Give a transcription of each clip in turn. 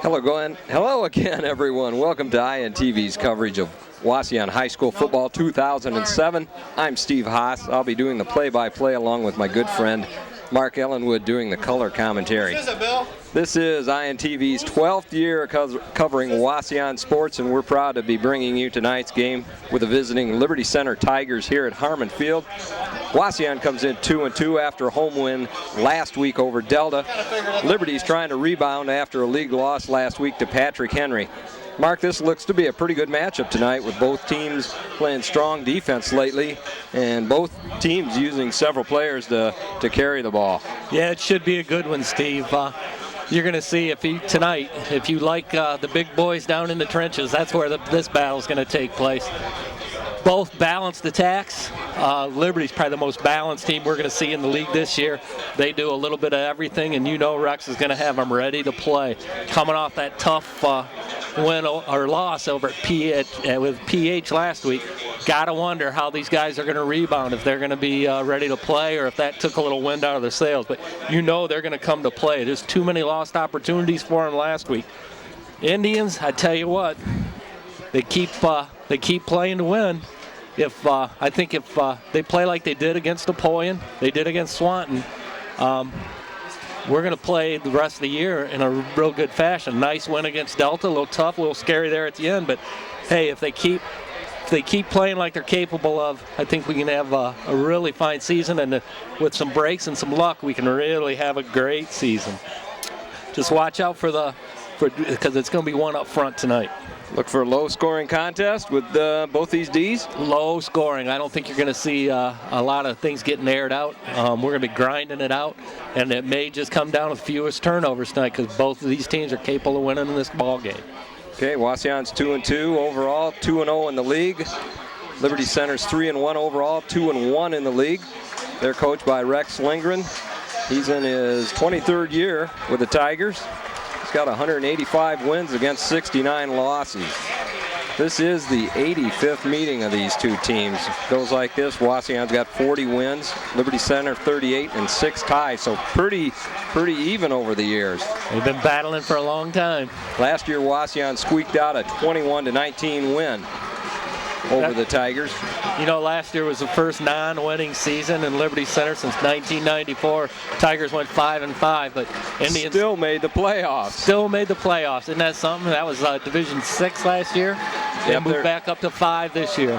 Hello again, everyone. Welcome to INTV's coverage of Wauseon High School Football 2007. I'm Steve Haas. I'll be doing the play-by-play along with my good friend Mark Ellenwood doing the color commentary. This is INTV's 12th year covering Wauseon sports, and we're proud to be bringing you tonight's game with the visiting Liberty Center Tigers here at Harmon Field. Wauseon comes in 2-2 after a home win last week over Delta. Liberty's trying to rebound after a league loss last week to Patrick Henry. Mark, this looks to be a pretty good matchup tonight with both teams playing strong defense lately and both teams using several players to carry the ball. Yeah, it should be a good one, Steve. You're going to see if you like the big boys down in the trenches, that's where this battle is going to take place. Both balanced attacks. Liberty's probably the most balanced team we're going to see in the league this year. They do a little bit of everything, and you know Rex is going to have them ready to play. Coming off that tough win or loss over at with PH last week, gotta wonder how these guys are going to rebound, if they're going to be ready to play or if that took a little wind out of their sails. But you know they're going to come to play. There's too many lost opportunities for them last week. Indians, I tell you what, they keep playing to win. I think if they play like they did against Napoleon, they did against Swanton, we're going to play the rest of the year in a real good fashion. Nice win against Delta, a little tough, a little scary there at the end. But hey, if they keep playing like they're capable of, I think we can have a really fine season. And with some breaks and some luck, we can really have a great season. Just watch out because it's going to be one up front tonight. Look for a low-scoring contest with both these Ds? Low scoring. I don't think you're going to see a lot of things getting aired out. We're going to be grinding it out, and it may just come down to fewest turnovers tonight because both of these teams are capable of winning in this ball game. Okay, Wauseon's 2-2 overall, 2-0 in the league. Liberty Center's 3-1 overall, 2-1 in the league. They're coached by Rex Lindgren. He's in his 23rd year with the Tigers. He's got 185 wins against 69 losses. This is the 85th meeting of these two teams. It goes like this. Wauseon's got 40 wins, Liberty Center 38 and 6 ties, so pretty even over the years. They've been battling for a long time. Last year Wauseon squeaked out a 21-19 win over the Tigers. You know, last year was the first non-winning season in Liberty Center since 1994. Tigers went 5-5, but Indians still made the playoffs. Isn't that something? That was Division 6 last year. They moved back up to 5 this year.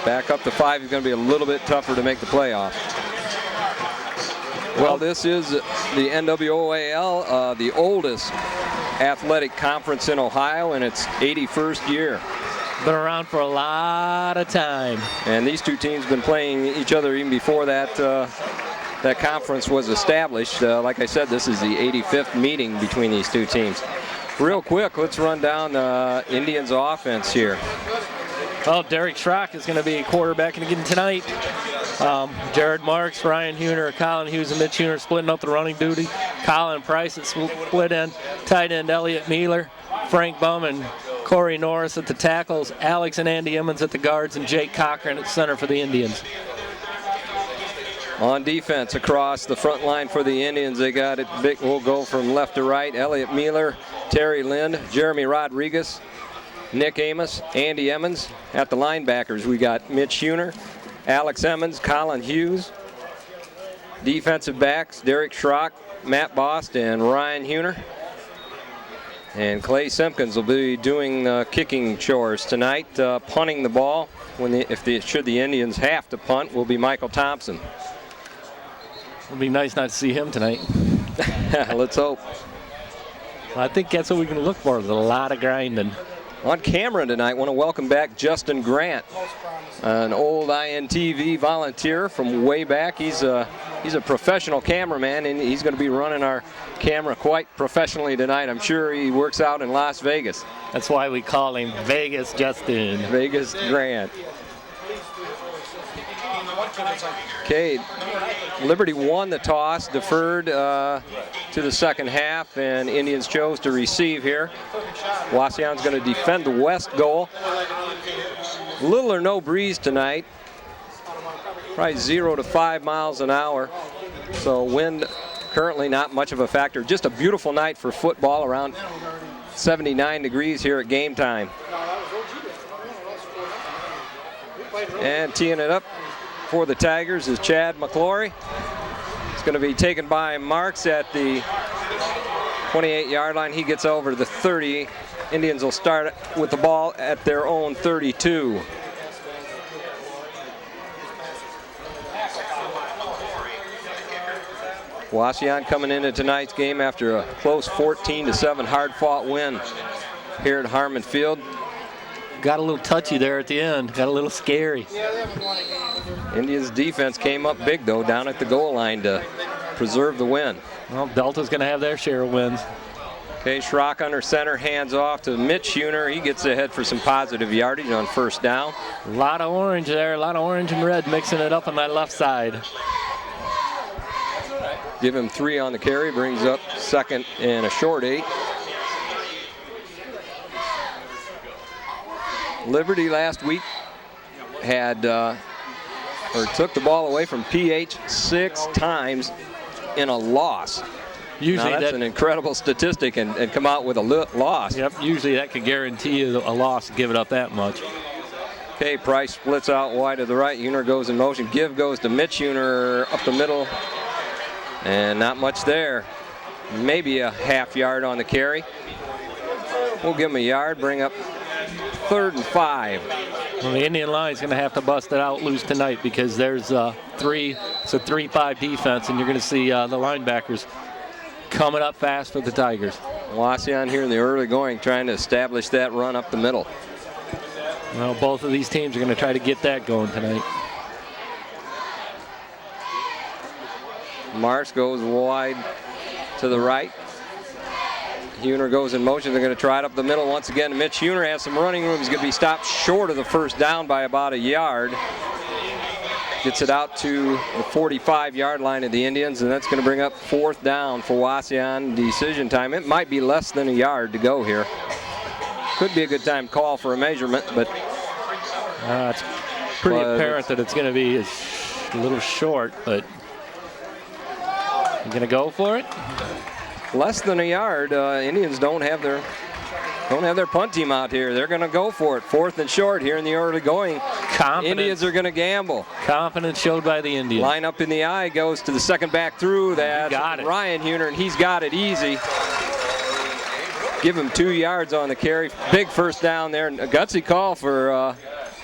Back up to 5 is going to be a little bit tougher to make the playoffs. Well, this is the NWOAL, the oldest athletic conference in Ohio in its 81st year. Been around for a lot of time. And these two teams have been playing each other even before that conference was established. Like I said, this is the 85th meeting between these two teams. Real quick, let's run down Indians' offense here. Well, Derek Schrock is going to be quarterbacking again tonight. Jared Marks, Ryan Huner, Colin Hughes, and Mitch Huner splitting up the running duty. Colin Price is split in. Tight end Elliot Mealer, Frank Bum, and Corey Norris at the tackles, Alex and Andy Emmons at the guards, and Jake Cochran at center for the Indians. On defense across the front line for the Indians, they got it big. We'll go from left to right. Elliot Mealer, Terry Lind, Jeremy Rodriguez, Nick Amos, Andy Emmons. At the linebackers, we got Mitch Huner, Alex Emmons, Colin Hughes. Defensive backs, Derek Schrock, Matt Bost, and Ryan Huner. And Clay Simpkins will be doing kicking chores tonight, punting the ball. Should the Indians have to punt, will be Michael Thompson. It'll be nice not to see him tonight. Let's hope. Well, I think that's what we can look for. There's a lot of grinding. On camera tonight, want to welcome back Justin Grant, an old INTV volunteer from way back. He's a professional cameraman, and he's going to be running our camera quite professionally tonight. I'm sure he works out in Las Vegas. That's why we call him Vegas Justin. Vegas Grant. Okay, Liberty won the toss, deferred to the second half, and Indians chose to receive here. Wauseon's going to defend the west goal. Little or no breeze tonight, probably 0 to 5 miles an hour. So wind currently not much of a factor. Just a beautiful night for football, around 79 degrees here at game time. And teeing it up for the Tigers is Chad McClory. It's going to be taken by Marks at the 28-yard line. He gets over to the 30. Indians will start with the ball at their own 32. Wauseon coming into tonight's game after a close 14-7 hard-fought win here at Harmon Field. Got a little touchy there at the end. Got a little scary. Indians defense came up big, though, down at the goal line to preserve the win. Well, Delta's going to have their share of wins. Okay, Schrock under center, hands off to Mitch Huner. He gets ahead for some positive yardage on first down. A lot of orange there, a lot of orange and red mixing it up on that left side. Give him 3 on the carry, brings up second and a short 8. Liberty last week had took the ball away from PH 6 times in a loss. Usually now that's an incredible statistic, and come out with a loss. Yep, usually that could guarantee you a loss to give it up that much. Okay, Price splits out wide to the right. Huner goes in motion. Give goes to Mitch Huner up the middle. And not much there. Maybe a half yard on the carry. We'll give him a yard, bring up 3rd and 5. Well, the Indian line is going to have to bust it out loose tonight because there's it's a 3-5 defense, and you're going to see the linebackers coming up fast for the Tigers. Wauseon here in the early going, trying to establish that run up the middle. Well, both of these teams are going to try to get that going tonight. Marks goes wide to the right. Huner goes in motion. They're going to try it up the middle once again. Mitch Huner has some running room. He's going to be stopped short of the first down by about a yard. Gets it out to the 45-yard line of the Indians, and that's going to bring up 4th down for Wauseon. Decision time. It might be less than a yard to go here. Could be a good time call for a measurement, but it's pretty apparent that it's going to be a little short, but you going to go for it? Less than a yard. Indians don't have their punt team out here. They're going to go for it. 4th and short here in the early going. Indians are going to gamble. Confidence showed by the Indians. Line up in the eye, goes to the second back through. That's Ryan Huner, and he's got it easy. Give him 2 yards on the carry. Big first down there. And a gutsy call for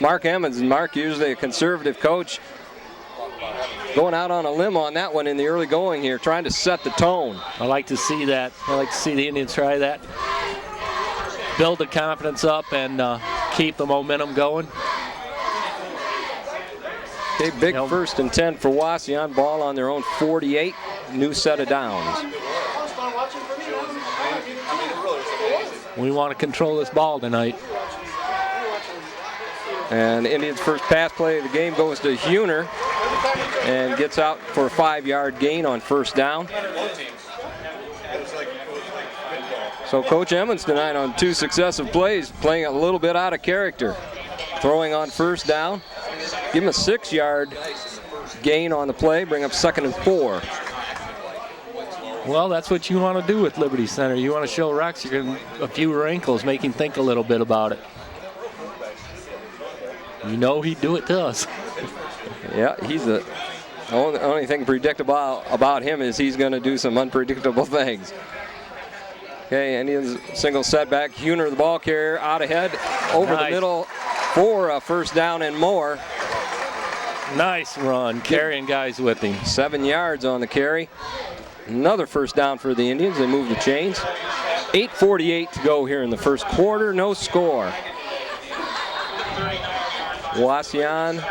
Mark Emmons. And Mark, usually a conservative coach, going out on a limb on that one in the early going here, trying to set the tone. I like to see that. I like to see the Indians try that. Build the confidence up and keep the momentum going. Okay, big 1st and 10 for Wauseon. Ball on their own 48. New set of downs. We want to control this ball tonight. And the Indians' first pass play of the game goes to Huner and gets out for a 5-yard gain on first down. So Coach Emmons tonight on 2 successive plays, playing a little bit out of character. Throwing on first down. Give him a 6-yard gain on the play, bring up 2nd and 4. Well, that's what you want to do with Liberty Center. You want to show Rex you're getting a few wrinkles, make him think a little bit about it. You know he'd do it to us. Yeah, he's the only thing predictable about him is he's going to do some unpredictable things. Okay, Indians single setback. Huner, the ball carrier, out ahead, over the middle for a first down and more. Nice run, carrying guys with him. 7 yards on the carry. Another first down for the Indians. They move the chains. 8:48 to go here in the first quarter. No score. Wauseon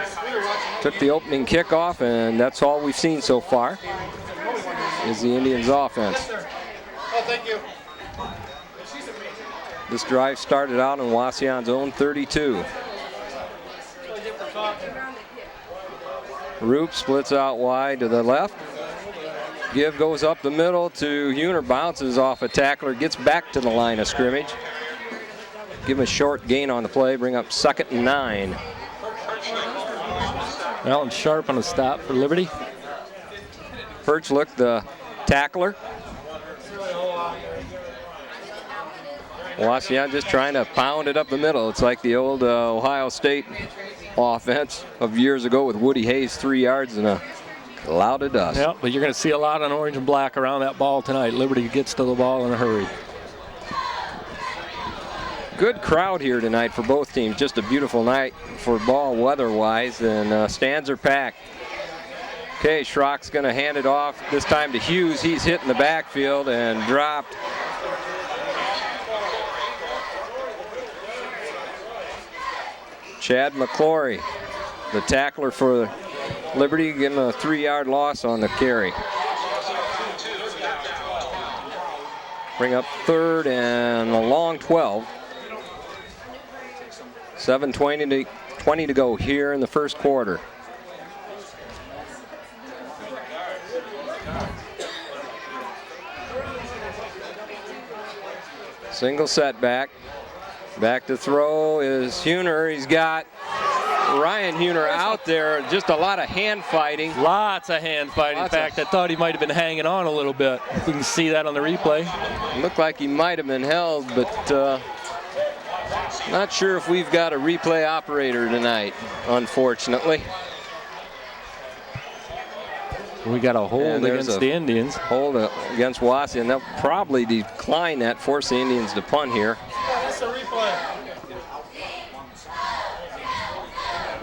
took the opening kickoff, and that's all we've seen so far is the Indians' offense. Thank you. This drive started out on Wauseon's own 32. Roop splits out wide to the left. Give goes up the middle to Huner, bounces off a tackler, gets back to the line of scrimmage. Give him a short gain on the play, bring up 2nd and 9. Alan Sharp on a stop for Liberty. Perch looked the tackler. Wauseon just trying to pound it up the middle. It's like the old Ohio State offense of years ago with Woody Hayes, 3 yards and a cloud of dust. Yep, but you're going to see a lot on orange and black around that ball tonight. Liberty gets to the ball in a hurry. Good crowd here tonight for both teams. Just a beautiful night for ball weather-wise, and stands are packed. Okay, Schrock's going to hand it off this time to Hughes. He's hit in the backfield and dropped. Chad McClory, the tackler for Liberty, getting a 3-yard loss on the carry. Bring up third and a long 12. 7:20 to go here in the first quarter. Single setback. Back to throw is Huner. He's got Ryan Huner out there. Just a lot of hand fighting. Lots of hand fighting. In fact, I thought he might have been hanging on a little bit. We can see that on the replay. Looked like he might have been held, but not sure if we've got a replay operator tonight, unfortunately. We got a hold against the Indians. Hold against Wauseon. They'll probably decline that, force the Indians to punt here. That's a replay.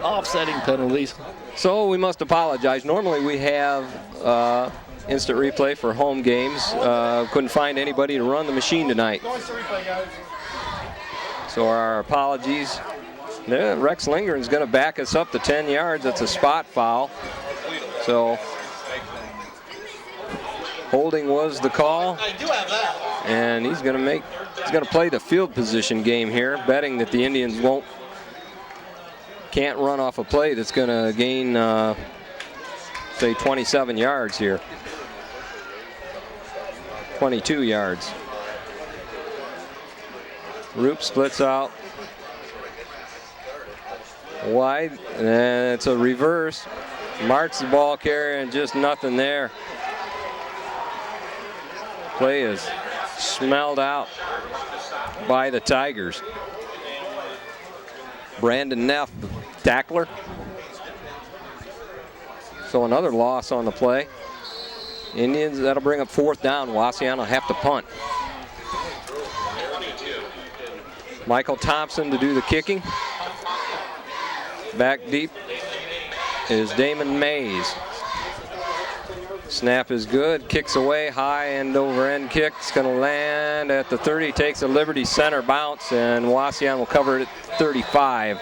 Offsetting penalties. So we must apologize. Normally we have instant replay for home games. Couldn't find anybody to run the machine tonight. So our apologies. Rex Lindgren's going to back us up to 10 yards. That's a spot foul. So holding was the call. And he's going to play the field position game here, betting that the Indians can't run off a play that's going to gain, say, 27 yards here. 22 yards. Roop splits out wide, and it's a reverse. Marks the ball carrier, and just nothing there. Play is smelled out by the Tigers. Brandon Neff, the tackler. So another loss on the play. Indians, that'll bring up fourth down. Wauseon will have to punt. Michael Thompson to do the kicking. Back deep is Damon Mays. Snap is good, kicks away, high end over end kick. It's going to land at the 30, takes a Liberty center bounce, and Wauseon will cover it at 35.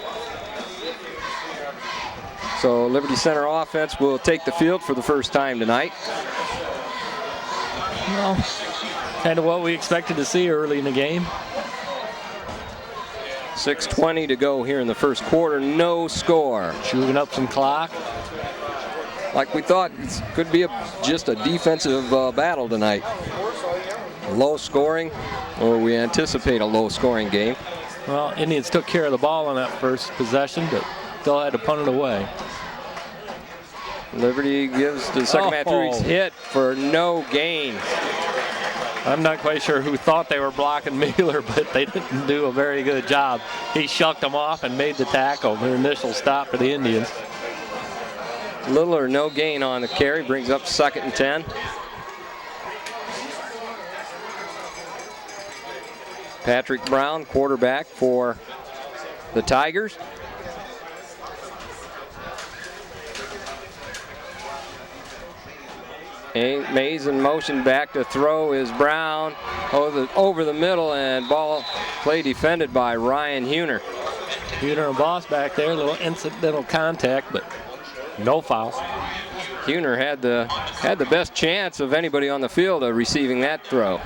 So Liberty center offense will take the field for the first time tonight. Well, kind of what we expected to see early in the game. 6:20 to go here in the first quarter, no score. Chewing up some clock. Like we thought, it could be just a defensive battle tonight. Low scoring, or we anticipate a low scoring game. Well, Indians took care of the ball on that first possession, but still had to punt it away. Liberty gives to the second man through. He's hit for no gain. I'm not quite sure who thought they were blocking Mueller, but they didn't do a very good job. He shucked them off and made the tackle, their initial stop for the Indians. Little or no gain on the carry, brings up 2nd and 10. Patrick Brown, quarterback for the Tigers. Mays in motion, back to throw is Brown over the middle, and ball play defended by Ryan Huner. Huner and Boss back there, a little incidental contact, but no foul. Huner had the best chance of anybody on the field of receiving that throw.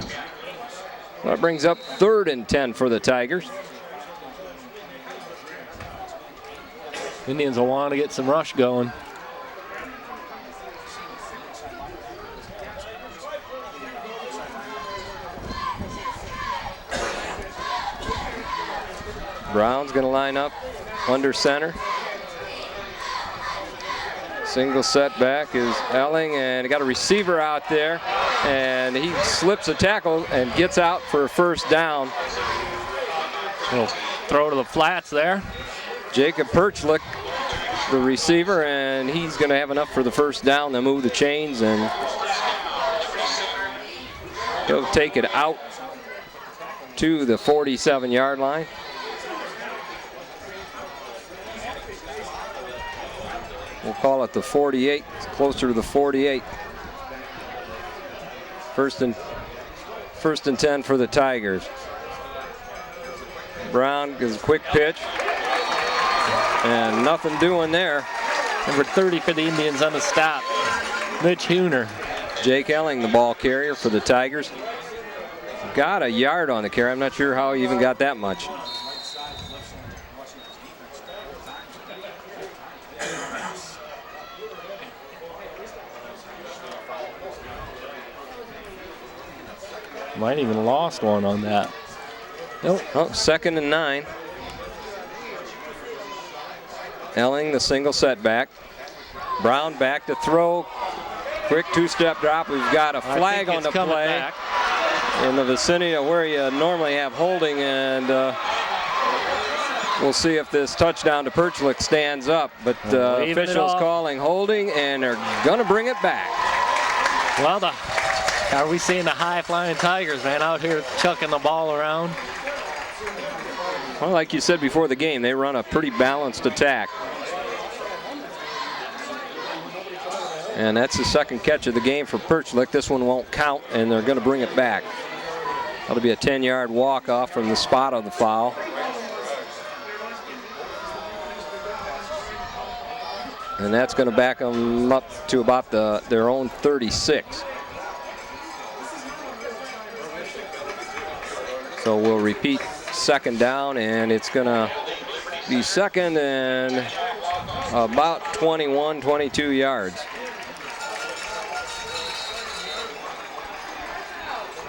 That brings up 3rd and 10 for the Tigers. Indians will want to get some rush going. Brown's going to line up under center. Single setback is Elling, and got a receiver out there, and he slips a tackle and gets out for a first down. Little throw to the flats there. Jacob Perchlick, the receiver, and he's going to have enough for the first down. They move the chains, and he'll take it out to the 47-yard line. We'll call it the 48, it's closer to the 48. First and 10 for the Tigers. Brown gives a quick pitch, and nothing doing there. Number 30 for the Indians on the stop, Mitch Huner. Jake Elling, the ball carrier for the Tigers. Got a yard on the carry. I'm not sure how he even got that much. Might even lost one on that. Nope. Oh, 2nd and 9. Elling, the single setback. Brown back to throw. Quick two-step drop. We've got a flag on the play back in the vicinity of where you normally have holding, and we'll see if this touchdown to Perchlick stands up. But officials calling holding, and they're going to bring it back. Well, are we seeing the high-flying Tigers, man, out here chucking the ball around? Well, like you said before the game, they run a pretty balanced attack. And that's the second catch of the game for Perchlick. This one won't count, and they're going to bring it back. That'll be a 10-yard walk-off from the spot of the foul. And that's going to back them up to about their own 36. So we'll repeat second down, and it's going to be second and about 21, 22 yards.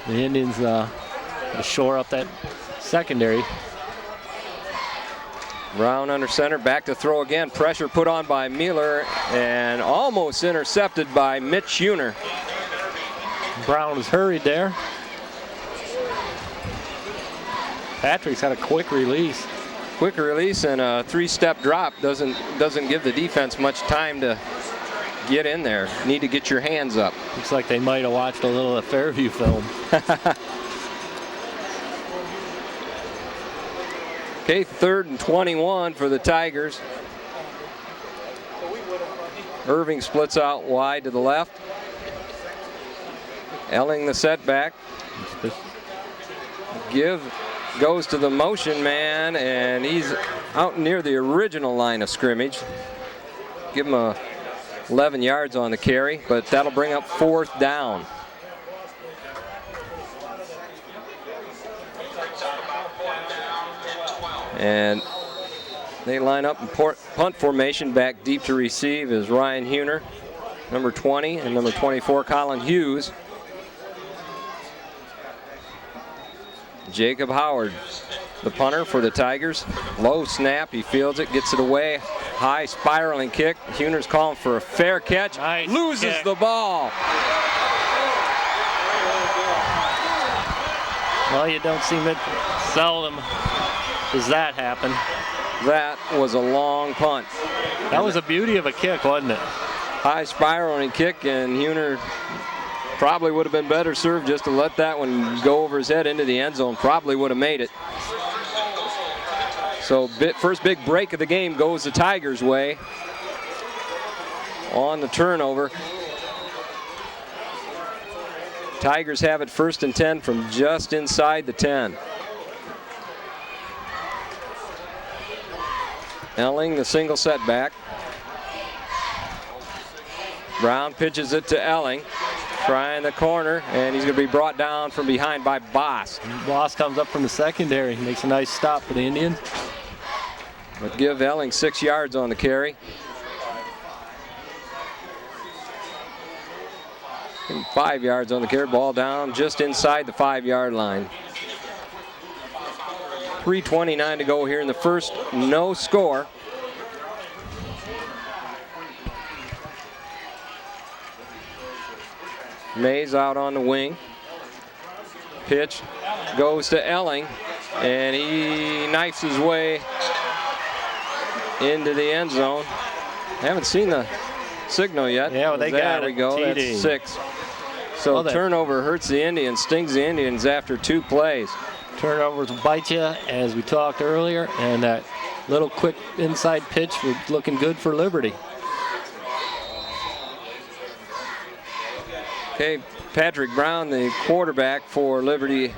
The Indians shore up that secondary. Brown under center, back to throw again. Pressure put on by Mueller and almost intercepted by Mitch Huner. Brown was hurried there. Patrick's had a quick release. Quick release and a three-step drop doesn't give the defense much time to get in there. Need to get your hands up. Looks like they might have watched a little of Fairview film. Okay, 3rd and 21 for the Tigers. Irving splits out wide to the left. Elling the setback. Goes to the motion man, and he's out near the original line of scrimmage. Give him 11 yards on the carry, but that'll bring up 4th down. And they line up in punt formation. Back deep to receive is Ryan Huner, number 20, and number 24, Colin Hughes. Jacob Howard, the punter for the Tigers. Low snap, he fields it, gets it away. High spiraling kick. Huner's calling for a fair catch. Nice Loses kick. the ball. Well, you don't see it seldom. Does that happen? That was a long punt. That was a beauty of a kick, wasn't it? High spiraling kick, and Huner probably would have been better served just to let that one go over his head into the end zone. Probably would have made it. So first big break of the game goes the Tigers' way on the turnover. Tigers have it 1st and 10 from just inside the 10. Elling, the single setback. Brown pitches it to Elling. Trying the corner, and he's going to be brought down from behind by Boss. Boss comes up from the secondary. Makes a nice stop for the Indians. But give Elling 6 yards on the carry. 5 yards on the carry. Ball down just inside the 5-yard line. 3:29 to go here in the first. No score. Mays out on the wing. Pitch goes to Elling, and he knifes his way into the end zone. Haven't seen the signal yet. Yeah, well, they got it. There we go. TD. That's 6. So turnover hurts the Indians, stings the Indians after 2 plays. Turnovers will bite you, as we talked earlier, and that little quick inside pitch was looking good for Liberty. Okay, Patrick Brown, the quarterback for Liberty,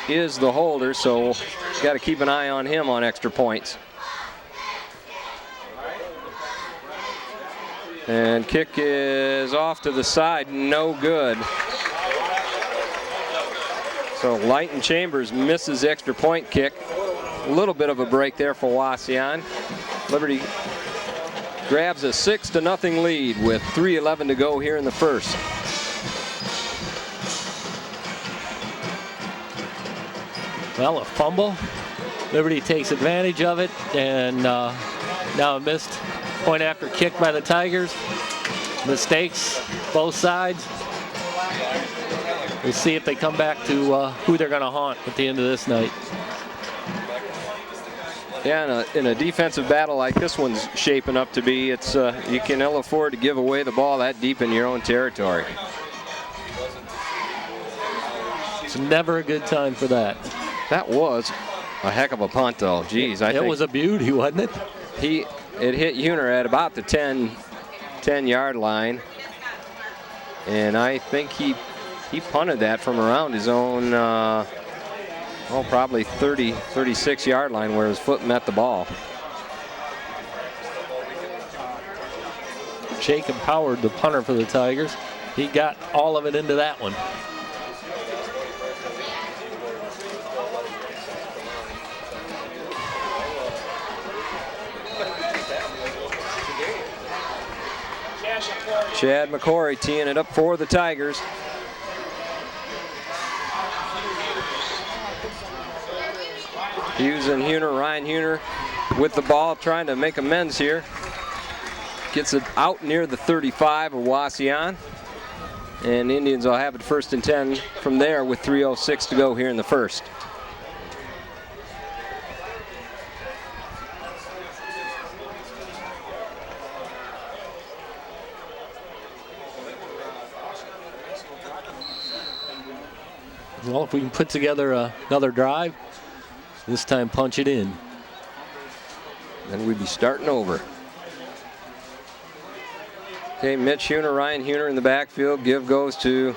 is the holder, so got to keep an eye on him on extra points. And kick is off to the side, no good. So Lighton Chambers misses extra point kick. A little bit of a break there for Wauseon. Liberty grabs a 6-0 lead with 3:11 to go here in the first. Well, a fumble. Liberty takes advantage of it, and now a missed point after kick by the Tigers. Mistakes, both sides. We'll see if they come back to who they're going to haunt at the end of this night. Yeah, in a defensive battle like this one's shaping up to be, it's you can ill afford to give away the ball that deep in your own territory. It's never a good time for that. That was a heck of a punt, though. Jeez, I think it was a beauty, wasn't it? It hit Huner at about the 10-yard line, and I think he punted that from around his own, probably 36-yard line where his foot met the ball. Jacob Howard, the punter for the Tigers, he got all of it into that one. Chad McCory teeing it up for the Tigers. Hughes and Ryan Huner with the ball, trying to make amends here. Gets it out near the 35 of Wauseon. And the Indians will have it 1st and 10 from there with 3:06 to go here in the first. Well, if we can put together another drive, this time punch it in. Then we'd be starting over. Okay, Mitch Huner, Ryan Huner in the backfield. Give goes to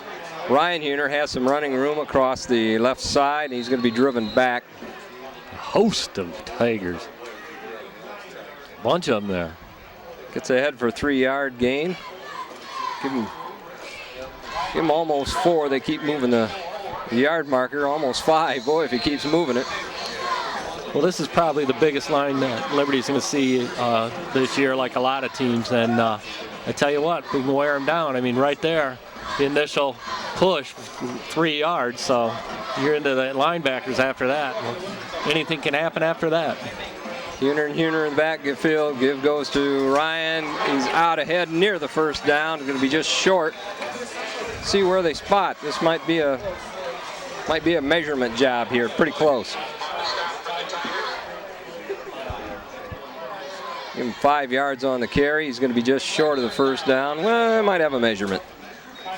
Ryan Huner. Has some running room across the left side, and he's going to be driven back. A host of Tigers. Bunch of them there. Gets ahead for a 3-yard gain. Give him almost 4. They keep moving the yard marker, almost 5. Boy, if he keeps moving it. Well, this is probably the biggest line that Liberty's going to see this year, like a lot of teams. And I tell you what, we can wear them down. I mean, right there, the initial push, 3 yards. So you're into the linebackers after that. Anything can happen after that. Huner in the backfield. Give goes to Ryan. He's out ahead near the first down. It's going to be just short. See where they spot. This might be a measurement job here. Pretty close. Give him 5 yards on the carry. He's going to be just short of the first down. Well, I might have a measurement.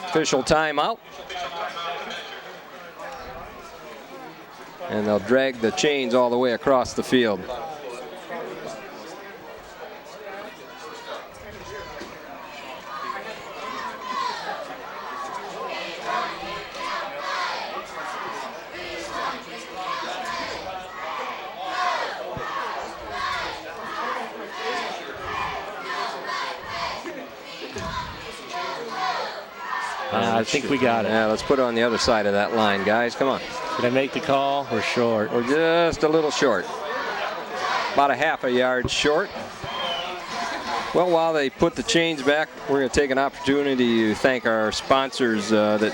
Official timeout. And they'll drag the chains all the way across the field. I think we got it. Yeah, let's put it on the other side of that line, guys. Come on. Did I make the call? We're short. We're just a little short. About a half a yard short. Well, while they put the chains back, we're going to take an opportunity to thank our sponsors that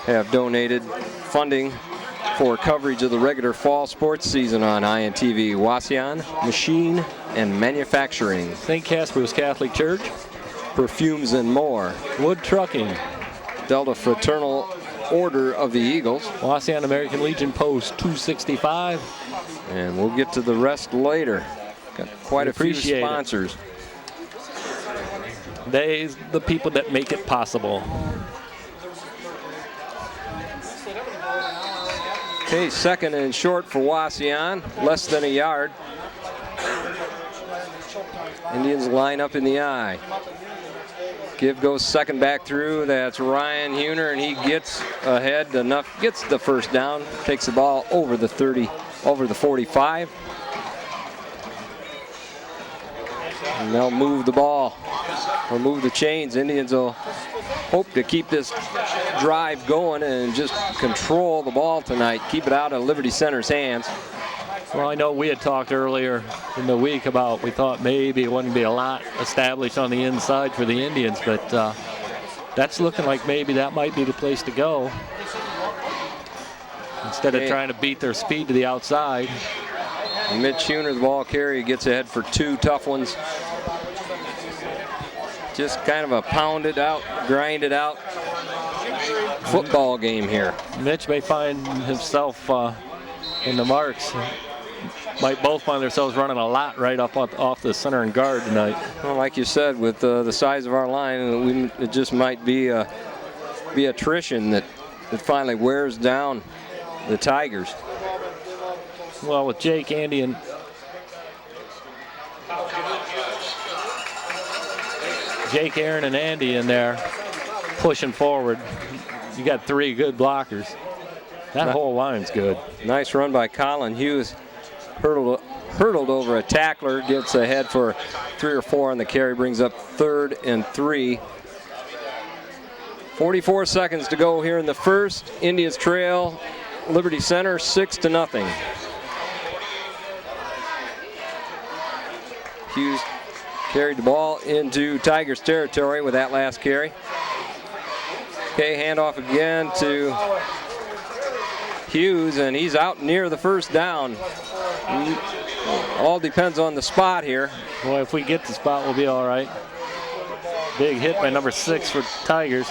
have donated funding for coverage of the regular fall sports season on INTV. Wauseon Machine and Manufacturing. St. Casper's Catholic Church. Perfumes and more. Wood Trucking. Delta Fraternal Order of the Eagles. Wauseon American Legion Post 265. And we'll get to the rest later. Got quite a few sponsors. They's the people that make it possible. Okay, second and short for Wauseon, less than a yard. Indians line up in the I. Give goes second back through. That's Ryan Huner, and he gets ahead enough, gets the first down, takes the ball over the 30, over the 45. And they'll move the ball, or move the chains. Indians will hope to keep this drive going and just control the ball tonight, keep it out of Liberty Center's hands. Well, I know we had talked earlier in the week about we thought maybe it wouldn't be a lot established on the inside for the Indians, but that's looking like maybe that might be the place to go. Instead of trying to beat their speed to the outside. Mitch Huner, the ball carrier, gets ahead for two tough ones. Just kind of a pound it out, grind it out football game here. Mitch may find himself in the marks. Might both find themselves running a lot right up off the center and guard tonight. Well, like you said, with the size of our line, it just might be attrition that finally wears down the Tigers. Well, with Jake, Andy, and Jake, Aaron, and Andy in there pushing forward, you got three good blockers. That whole line's good. Nice run by Colin Hughes. Hurdled over a tackler, gets ahead for 3 or 4 on the carry, brings up 3rd and 3. 44 seconds to go here in the first. Indians trail Liberty Center 6-0. Hughes carried the ball into Tigers territory with that last carry. Okay, handoff again to Hughes, and he's out near the first down. All depends on the spot here. Boy, if we get the spot, we'll be all right. Big hit by number 6 for Tigers.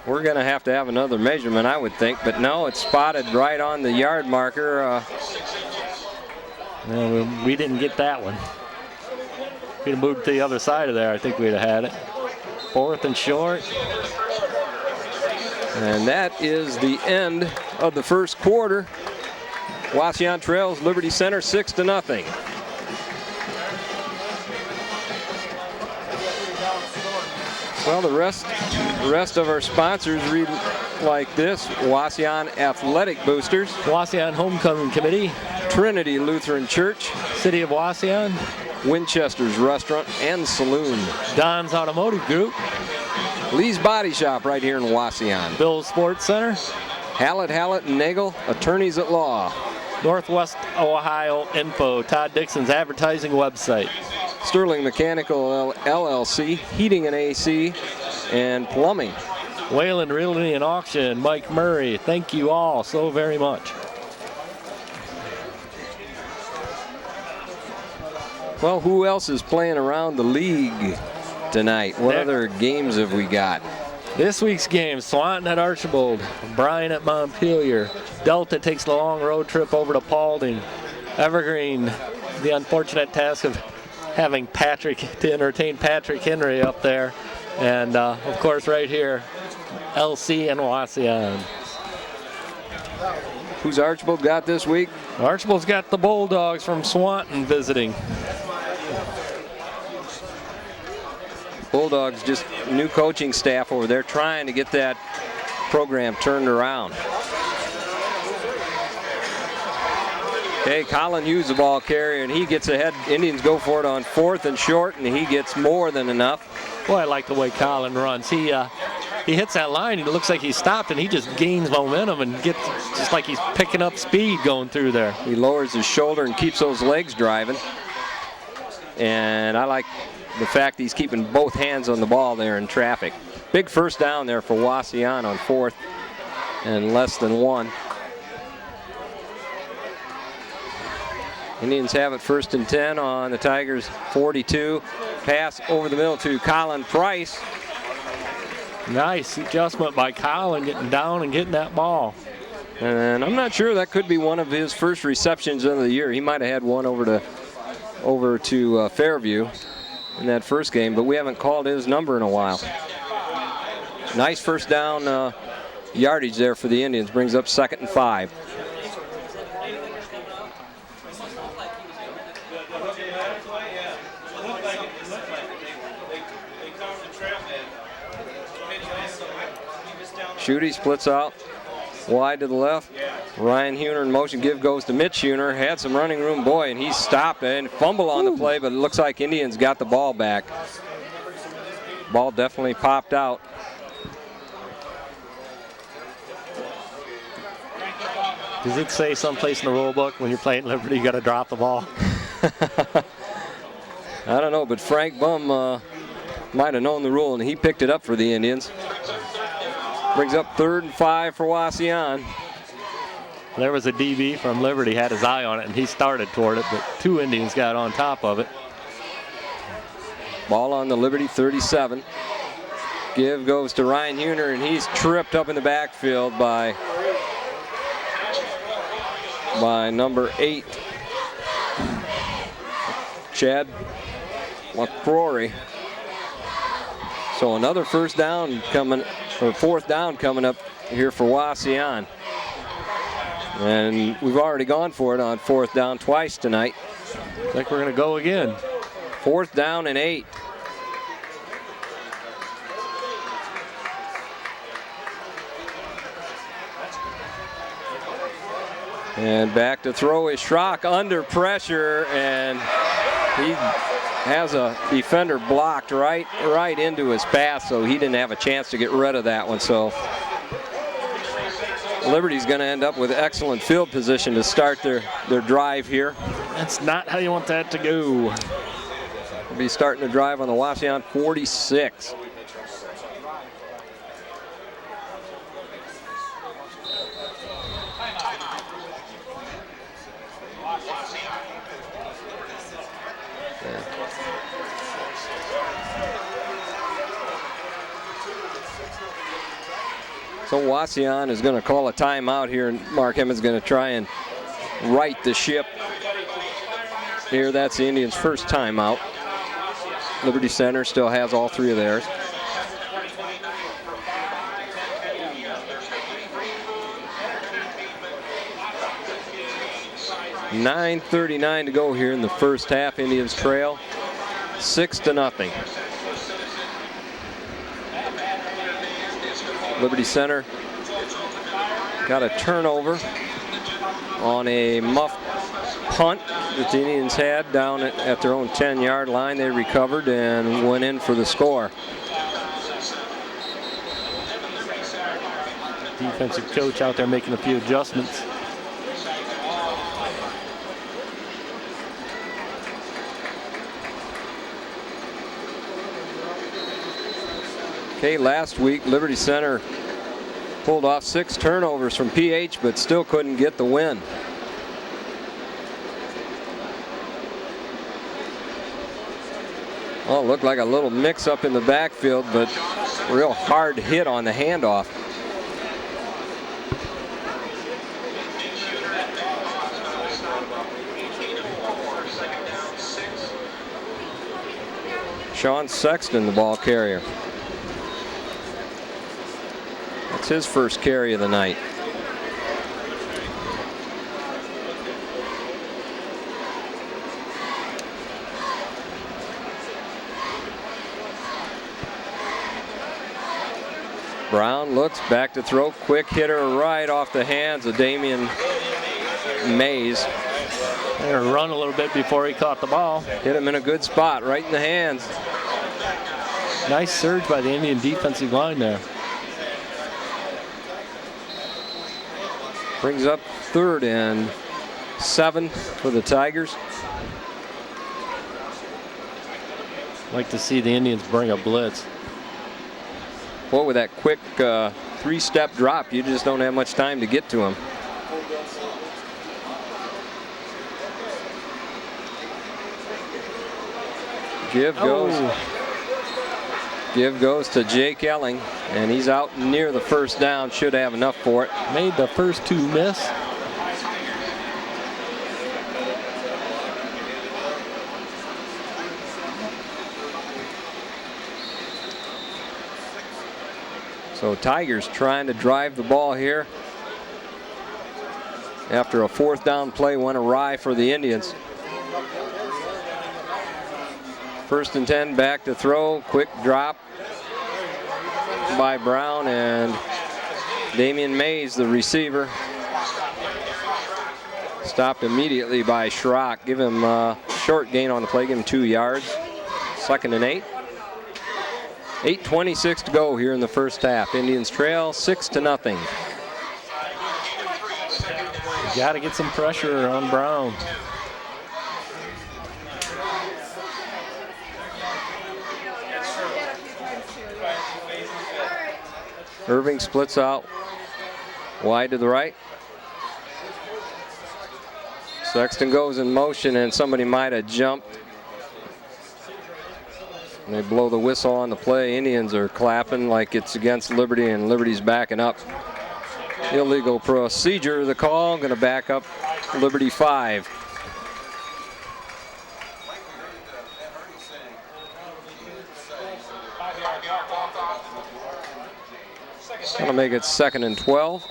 We're going to have another measurement, I would think, but no, it's spotted right on the yard marker. Well, we didn't get that one. If we'd have moved to the other side of there, I think we'd have had it. 4th and short. And that is the end of the first quarter. Wauseon trails Liberty Center 6-0. Well, the rest of our sponsors read like this: Wauseon Athletic Boosters, Wauseon Homecoming Committee, Trinity Lutheran Church, City of Wauseon, Winchester's Restaurant and Saloon, Don's Automotive Group, Lee's Body Shop right here in Wauseon, Bill's Sports Center, Hallett and Nagel, Attorneys at Law, Northwest Ohio Info, Todd Dixon's advertising website, Sterling Mechanical LLC, Heating and AC, and Plumbing. Wayland Realty and Auction, Mike Murray. Thank you all so very much. Well, who else is playing around the league tonight? What other games have we got? This week's game: Swanton at Archibald, Bryan at Montpelier. Delta takes the long road trip over to Paulding. Evergreen, the unfortunate task of having to entertain Patrick Henry up there. And of course right here, LC and Wauseon. Who's Archibald got this week? Archibald's got the Bulldogs from Swanton visiting. Bulldogs, just new coaching staff over there, trying to get that program turned around. Okay, Colin Hughes, the ball carrier, and he gets ahead. Indians go for it on 4th and short, and he gets more than enough. Boy, I like the way Colin runs. He hits that line, and it looks like he stopped, and he just gains momentum and gets just like he's picking up speed going through there. He lowers his shoulder and keeps those legs driving. And I like the fact he's keeping both hands on the ball there in traffic. Big first down there for Wauseon on 4th and less than 1. Indians have it 1st and 10 on the Tigers 42. Pass over the middle to Colin Price. Nice adjustment by Colin, getting down and getting that ball. And I'm not sure, that could be one of his first receptions of the year. He might have had one over to Fairview in that first game, but we haven't called his number in a while. Nice first down yardage there for the Indians. Brings up 2nd and 5. Schutte splits out wide to the left. Ryan Huner in motion. Give goes to Mitch Huner. Had some running room, boy, and he stopped and fumble on the play, but it looks like Indians got the ball back. Ball definitely popped out. Does it say someplace in the rule book when you're playing Liberty you got to drop the ball? I don't know, but Frank Bum might have known the rule, and he picked it up for the Indians. Brings up 3rd and 5 for Wauseon. There was a DB from Liberty, had his eye on it, and he started toward it, but 2 Indians got on top of it. Ball on the Liberty 37. Give goes to Ryan Huner, and he's tripped up in the backfield by number 8, Chad McCrory. So another 4th down coming up here for Wauseon. And we've already gone for it on 4th down twice tonight. I think we're going to go again. 4th down and 8. And back to throw is Schrock under pressure, and he has a defender blocked right into his path, so he didn't have a chance to get rid of that one. So Liberty's going to end up with excellent field position to start their drive here. That's not how you want that to go. We'll be starting to drive on the Wauseon 46. So Wauseon is going to call a timeout here, and Mark Emmons going to try and right the ship here. That's the Indians' first timeout. Liberty Center still has all 3 of theirs. $9:39 to go here in the first half. Indians trail 6-0. Liberty Center got a turnover on a muffed punt that the Indians had down at their own 10-yard line. They recovered and went in for the score. Defensive coach out there making a few adjustments. Okay, last week Liberty Center pulled off 6 turnovers from PH, but still couldn't get the win. Well, it looked like a little mix-up in the backfield, but real hard hit on the handoff. Sean Sexton, the ball carrier. That's his first carry of the night. Brown looks back to throw. Quick hitter right off the hands of Damian Mays. They're run a little bit before he caught the ball. Hit him in a good spot, right in the hands. Nice surge by the Indian defensive line there. Brings up 3rd and 7 for the Tigers. Like to see the Indians bring a blitz. Boy, with that quick 3-step drop, you just don't have much time to get to him. Give goes Give goes to Jake Elling, and he's out near the first down. Should have enough for it. Made the first two miss. So Tigers trying to drive the ball here after a 4th down play went awry for the Indians. 1st and 10, back to throw. Quick drop by Brown, and Damian Mays, the receiver, stopped immediately by Schrock. Give him a short gain on the play, give him 2 yards. 2nd and 8. 8:26 to go here in the first half. Indians trail 6-0. Got to get some pressure on Brown. Irving splits out wide to the right. Sexton goes in motion, and somebody might have jumped. And they blow the whistle on the play. Indians are clapping like it's against Liberty, and Liberty's backing up. Illegal procedure, the call. Going to back up Liberty 5. Going to make it 2nd and 12.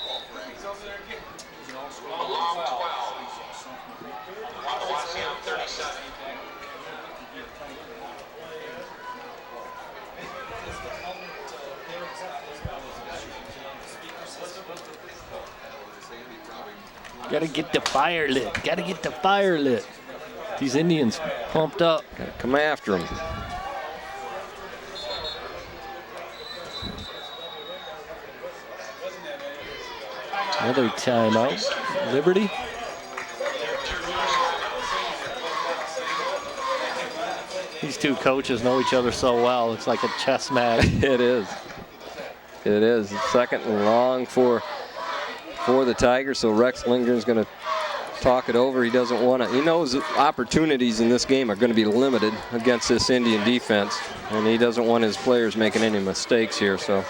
Gotta get the fire lit. Gotta get the fire lit. These Indians pumped up. Gotta come after them. Another timeout. Liberty. These two coaches know each other so well. It's like a chess match. It is. It is. 2nd and long for the Tigers. So Rex Lindgren's going to talk it over. He doesn't want to. He knows opportunities in this game are going to be limited against this Indian defense, and he doesn't want his players making any mistakes here. So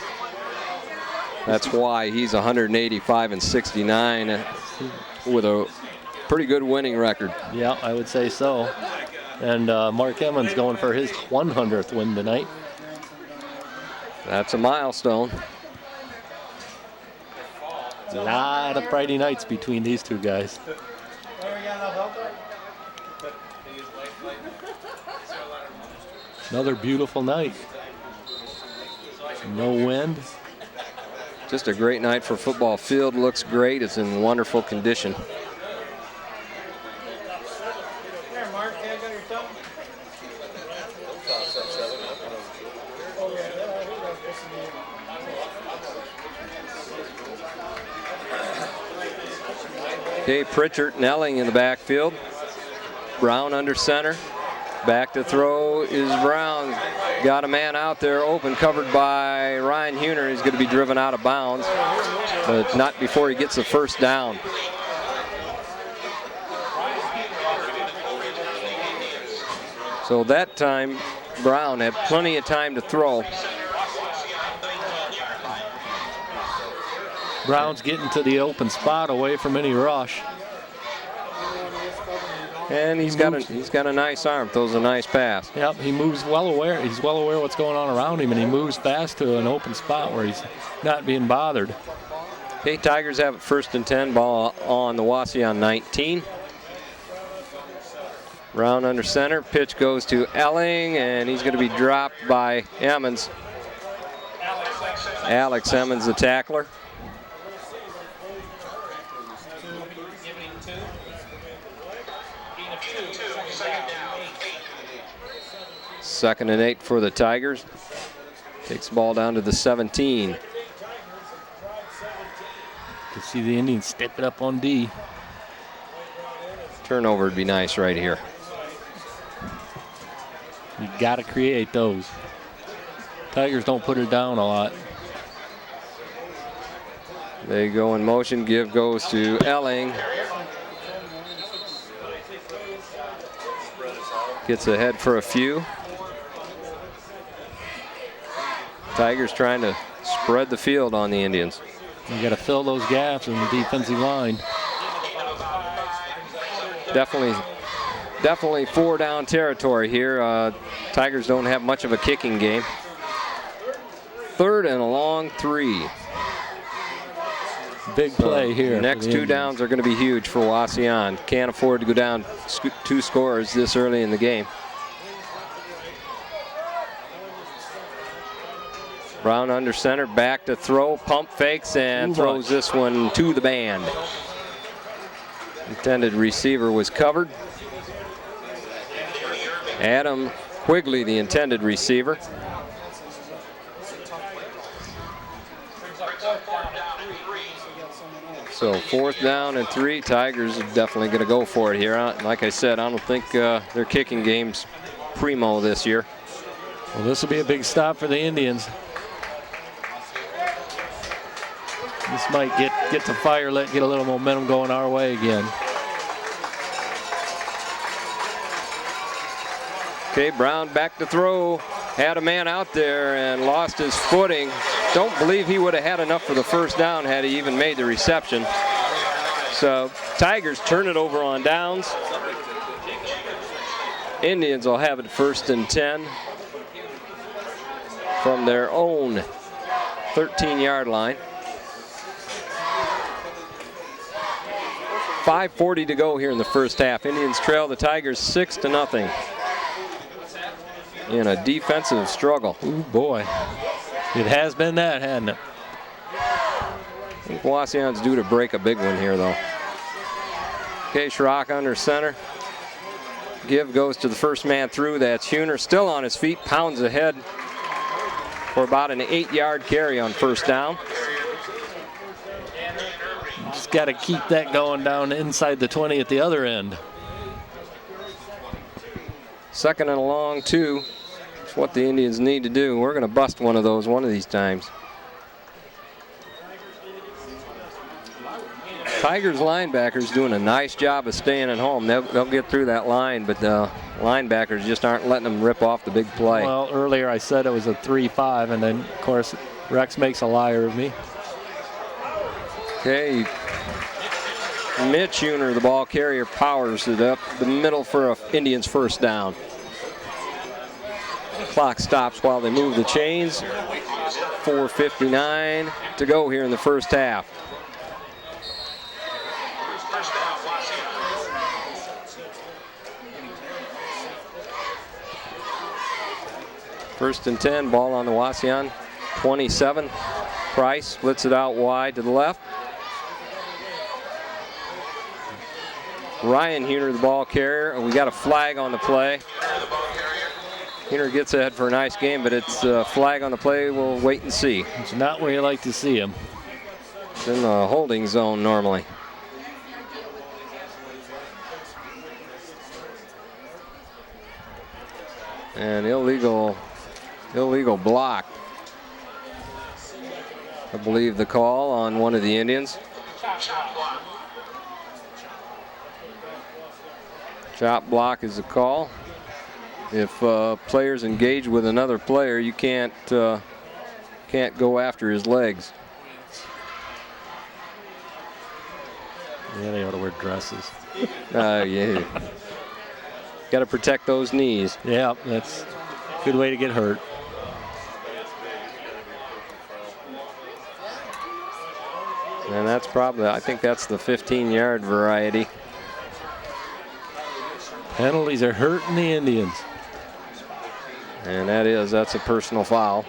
that's why he's 185 and 69 with a pretty good winning record. Yeah, I would say so. And Mark Emmons going for his 100th win tonight. That's a milestone. A lot of Friday nights between these two guys. Another beautiful night. No wind. Just a great night for football. Field looks great. It's in wonderful condition. Okay, Pritchard and Elling in the backfield. Brown under center. Back to throw is Brown. Got a man out there open, covered by Ryan Huner. He's going to be driven out of bounds, but not before he gets the first down. So that time, Brown had plenty of time to throw. Brown's getting to the open spot away from any rush. And he's got a nice arm. Throws a nice pass. Yep, he moves well aware. He's well aware what's going on around him, and he moves fast to an open spot where he's not being bothered. Okay, Tigers have it 1st and 10. Ball on the Wauseon 19. Brown under center. Pitch goes to Elling, and he's going to be dropped by Emmons. Alex Emmons, the tackler. Second and 8 for the Tigers. Takes the ball down to the 17. You can see the Indians step it up on D. Turnover would be nice right here. You got to create those. Tigers don't put it down a lot. They go in motion. Give goes to Elling. Gets ahead for a few. Tigers trying to spread the field on the Indians. You got to fill those gaps in the defensive line. Definitely 4-down territory here. Tigers don't have much of a kicking game. 3rd and a long 3. Big play here. The next 2 downs are going to be huge for Wauseon. Can't afford to go down 2 scores this early in the game. Brown under center, back to throw, pump fakes, and throws this one to the band. Intended receiver was covered. Adam Quigley, the intended receiver. So 4th down and 3. Tigers are definitely going to go for it here. Like I said, I don't think their kicking game's primo this year. Well, this will be a big stop for the Indians. This might get to fire, get a little momentum going our way again. Okay, Brown back to throw. Had a man out there and lost his footing. Don't believe he would have had enough for the 1st down had he even made the reception. So Tigers turn it over on downs. Indians will have it 1st and 10 from their own 13-yard line. 5:40 to go here in the 1st half. Indians trail the Tigers 6-0 in a defensive struggle. Ooh, boy. It has been that, hasn't it? I think Wauseon's due to break a big one here, though. Okay, Schrock under center. Give goes to the first man through. That's Huner, still on his feet, pounds ahead for about an 8-yard carry on 1st down. Just got to keep that going down inside the 20 at the other end. 2nd and a long 2. That's what the Indians need to do. We're going to bust one of those one of these times. Tigers linebackers doing a nice job of staying at home. They'll get through that line, but the linebackers just aren't letting them rip off the big play. Well, earlier I said it was a 3-5, and then, of course, Rex makes a liar of me. Okay, Mitch Huner, the ball carrier, powers it up the middle for Indians' 1st down. Clock stops while they move the chains. 4:59 to go here in the 1st half. First and 10, ball on the Wauseon 27. Price splits it out wide to the left. Ryan Huner, the ball carrier. We got a flag on the play. Huner gets ahead for a nice game, but it's a flag on the play. We'll wait and see. It's not where you like to see him. It's in the holding zone normally. And illegal block. I believe the call on one of the Indians. Chop block is the call. If players engage with another player, you can't go after his legs. Yeah, they ought to wear dresses. Yeah. Got to protect those knees. Yeah, that's a good way to get hurt. And that's probably, I think that's the 15-yard variety. Penalties are hurting the Indians. And that's a personal foul.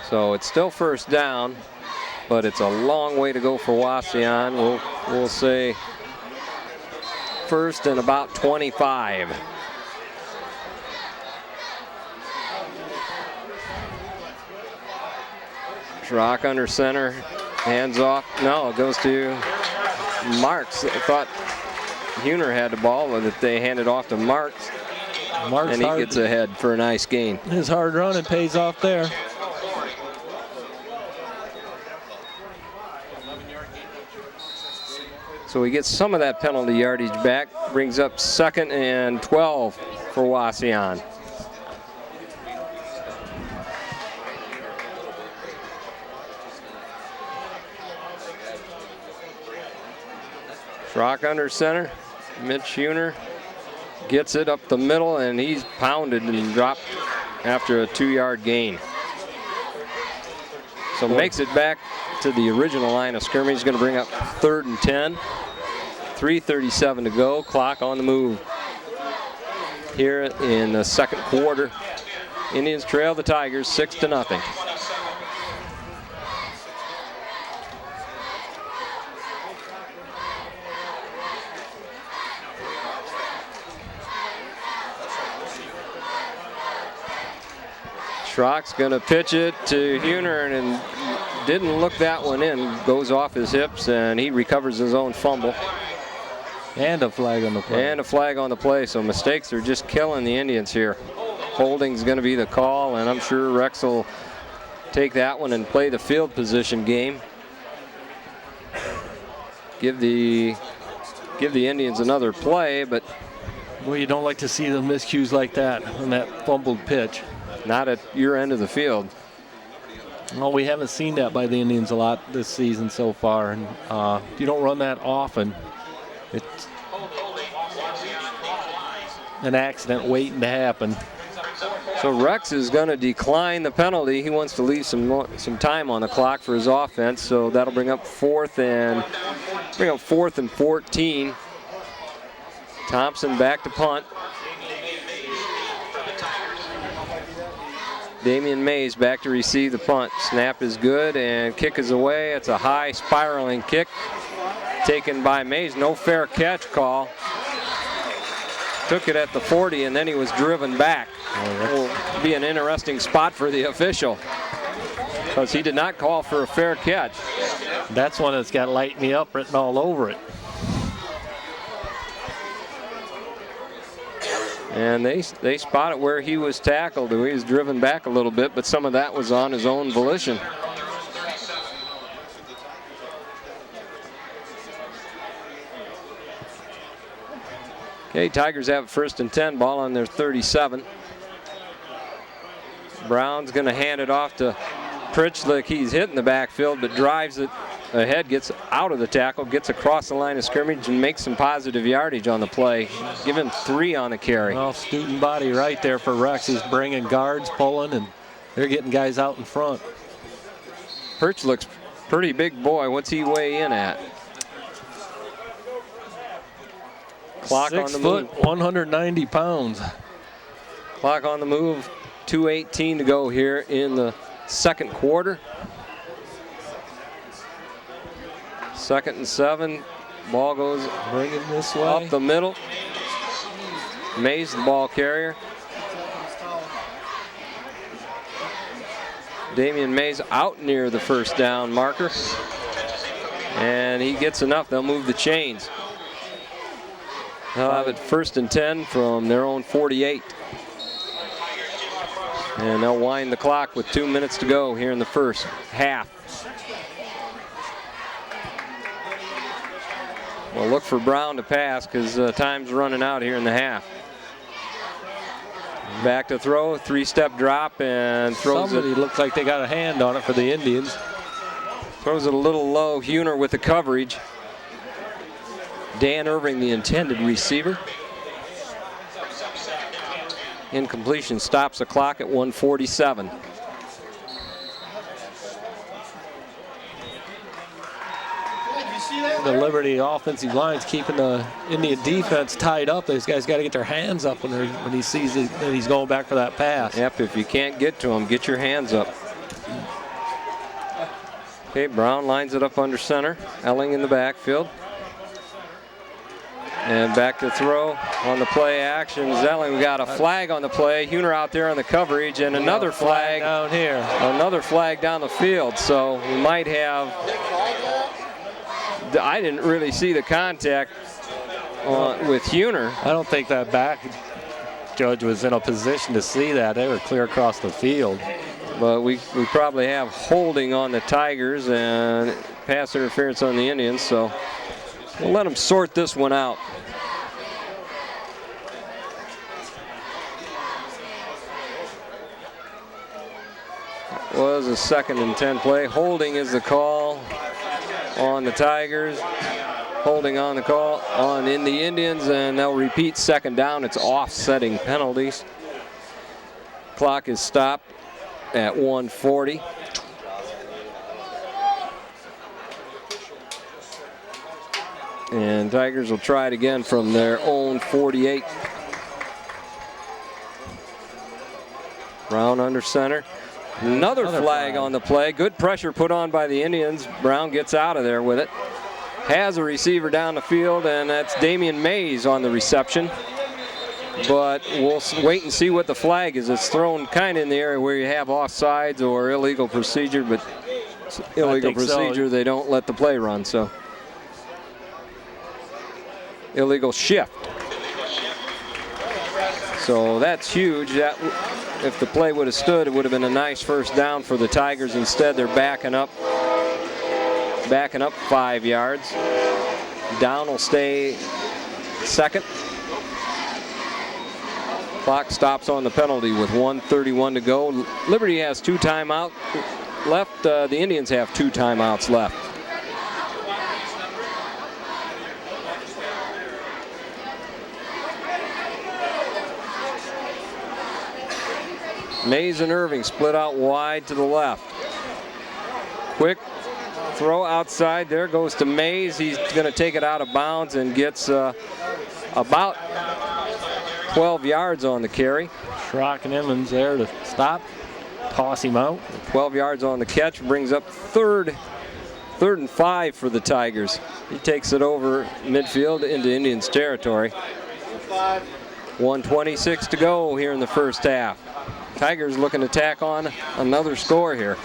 So it's still 1st down, but it's a long way to go for Wauseon. We'll say 1st and about 25. Schrock under center, hands off. No, it goes to Marks. I thought Huner had the ball, but they handed off to Marks. And he gets ahead for a nice gain. His hard running pays off there. So he gets some of that penalty yardage back. Brings up 2nd and 12 for Wauseon. Schrock under center. Mitch Huner gets it up the middle, and he's pounded and dropped after a 2-yard gain. So makes it back to the original line of scrimmage. He's going to bring up 3rd and 10. 3:37 to go. Clock on the move here in the 2nd quarter. Indians trail the Tigers 6-0. Schrock's going to pitch it to Huner and didn't look that one in. Goes off his hips, and he recovers his own fumble. And a flag on the play. And a flag on the play, so mistakes are just killing the Indians here. Holding's going to be the call, and I'm sure Rex will take that one and play the field position game. Give the Indians another play, but well, you don't like to see the miscues like that on that fumbled pitch. Not at your end of the field. Well, we haven't seen that by the Indians a lot this season so far, and you don't run that often. It's an accident waiting to happen. So Rex is going to decline the penalty. He wants to leave some time on the clock for his offense, so that'll bring up 4th and 14. Thompson back to punt. Damian Mays back to receive the punt. Snap is good and kick is away. It's a high spiraling kick taken by Mays. No fair catch call. Took it at the 40 and then he was driven back. Will be an interesting spot for the official because he did not call for a fair catch. That's one that's got "Light Me Up" written all over it. And they spot it where he was tackled. He was driven back a little bit, but some of that was on his own volition. Okay, Tigers have 1st and 10, ball on their 37. Brown's going to hand it off to Pritchlick. He's hitting the backfield, but drives it ahead, gets out of the tackle, gets across the line of scrimmage, and makes some positive yardage on the play. Give him 3 on the carry. Well, student body right there for Rex. He's bringing guards, pulling, and they're getting guys out in front. Pritchlick's pretty big boy. What's he weigh in at? Clock on the move. 6 foot, 190 pounds. Clock on the move. 2:18 to go here in the 2nd quarter. 2nd and 7. Ball goes bringing this way up the middle. Mays, the ball carrier. Damian Mays out near the 1st down marker. And he gets enough. They'll move the chains. They'll have it 1st and 10 from their own 48. And they'll wind the clock with 2 minutes to go here in the 1st half. We'll look for Brown to pass because time's running out here in the half. Back to throw, 3-step drop, and throws Somebody it. looks like they got a hand on it for the Indians. Throws it a little low. Huner with the coverage. Dan Irving, the intended receiver. Incompletion stops the clock at 1:47. The Liberty offensive line's keeping the Indian defense tied up. These guys got to get their hands up when he sees that he's going back for that pass. Yep, if you can't get to him, get your hands up. Okay, Brown lines it up under center. Elling in the backfield. And back to throw on the play action. Zelling, we got a flag on the play. Huner out there on the coverage, and another flag down here. Another flag down the field. So we might have. I didn't really see the contact with Huner. I don't think that back judge was in a position to see that. They were clear across the field. But we probably have holding on the Tigers and pass interference on the Indians. So We'll let them sort this one out. Was a 2nd and 10 play. Holding is the call on the Tigers. Holding on the call on in the Indians, and they'll repeat 2nd down. It's offsetting penalties. Clock is stopped at 1:40. And Tigers will try it again from their own 48. Brown under center. Another flag on the play. Good pressure put on by the Indians. Brown gets out of there with it. Has a receiver down the field, and that's Damian Mays on the reception. But we'll wait and see what the flag is. It's thrown kind of in the area where you have offsides or illegal procedure, but it's illegal procedure, they don't let the play run, so. Illegal shift. So that's huge. That, if the play would have stood, it would have been a nice first down for the Tigers. Instead, they're backing up 5 yards. Down will stay 2nd. Clock stops on the penalty with 1:31 to go. Liberty has 2 timeouts left. The Indians have 2 timeouts left. Mays and Irving split out wide to the left. Quick throw outside. There goes to Mays. He's going to take it out of bounds and gets about 12 yards on the carry. Schrock and Emmons there to stop. Toss him out. 12 yards on the catch. Brings up third and 5 for the Tigers. He takes it over midfield into Indians territory. 1:26 to go here in the first half. Tigers looking to tack on another score here.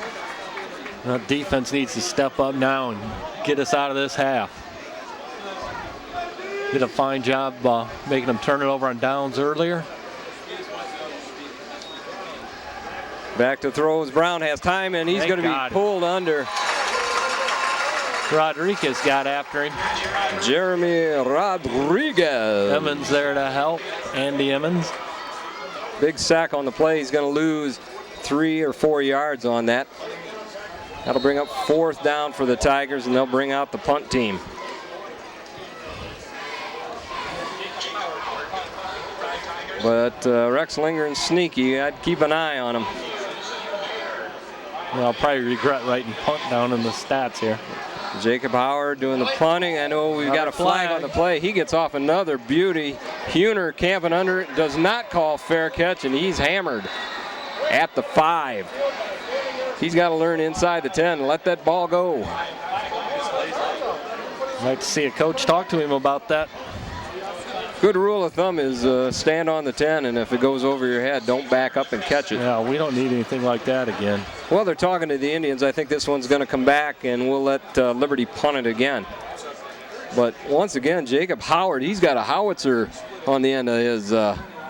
Well, defense needs to step up now and get us out of this half. Did a fine job making them turn it over on downs earlier. Back to throws. Brown has time, and he's going to be pulled under. Rodriguez got after him. Jeremy Rodriguez. Emmons there to help. Andy Emmons. Big sack on the play. He's going to lose 3 or 4 yards on that. That'll bring up 4th down for the Tigers, and they'll bring out the punt team. But Rex Lingeren's sneaky. I'd keep an eye on him. Well, I'll probably regret writing punt down in the stats here. Jacob Howard doing the punting. I know we've got a flag on the play. He gets off another beauty. Huner camping under it, does not call fair catch, and he's hammered at the 5. He's got to learn inside the 10 and let that ball go. I'd like to see a coach talk to him about that. Good rule of thumb is stand on the 10, and if it goes over your head, don't back up and catch it. Yeah, we don't need anything like that again. Well, they're talking to the Indians. I think this one's going to come back, and we'll let Liberty punt it again. But once again, Jacob Howard, he's got a howitzer on the end of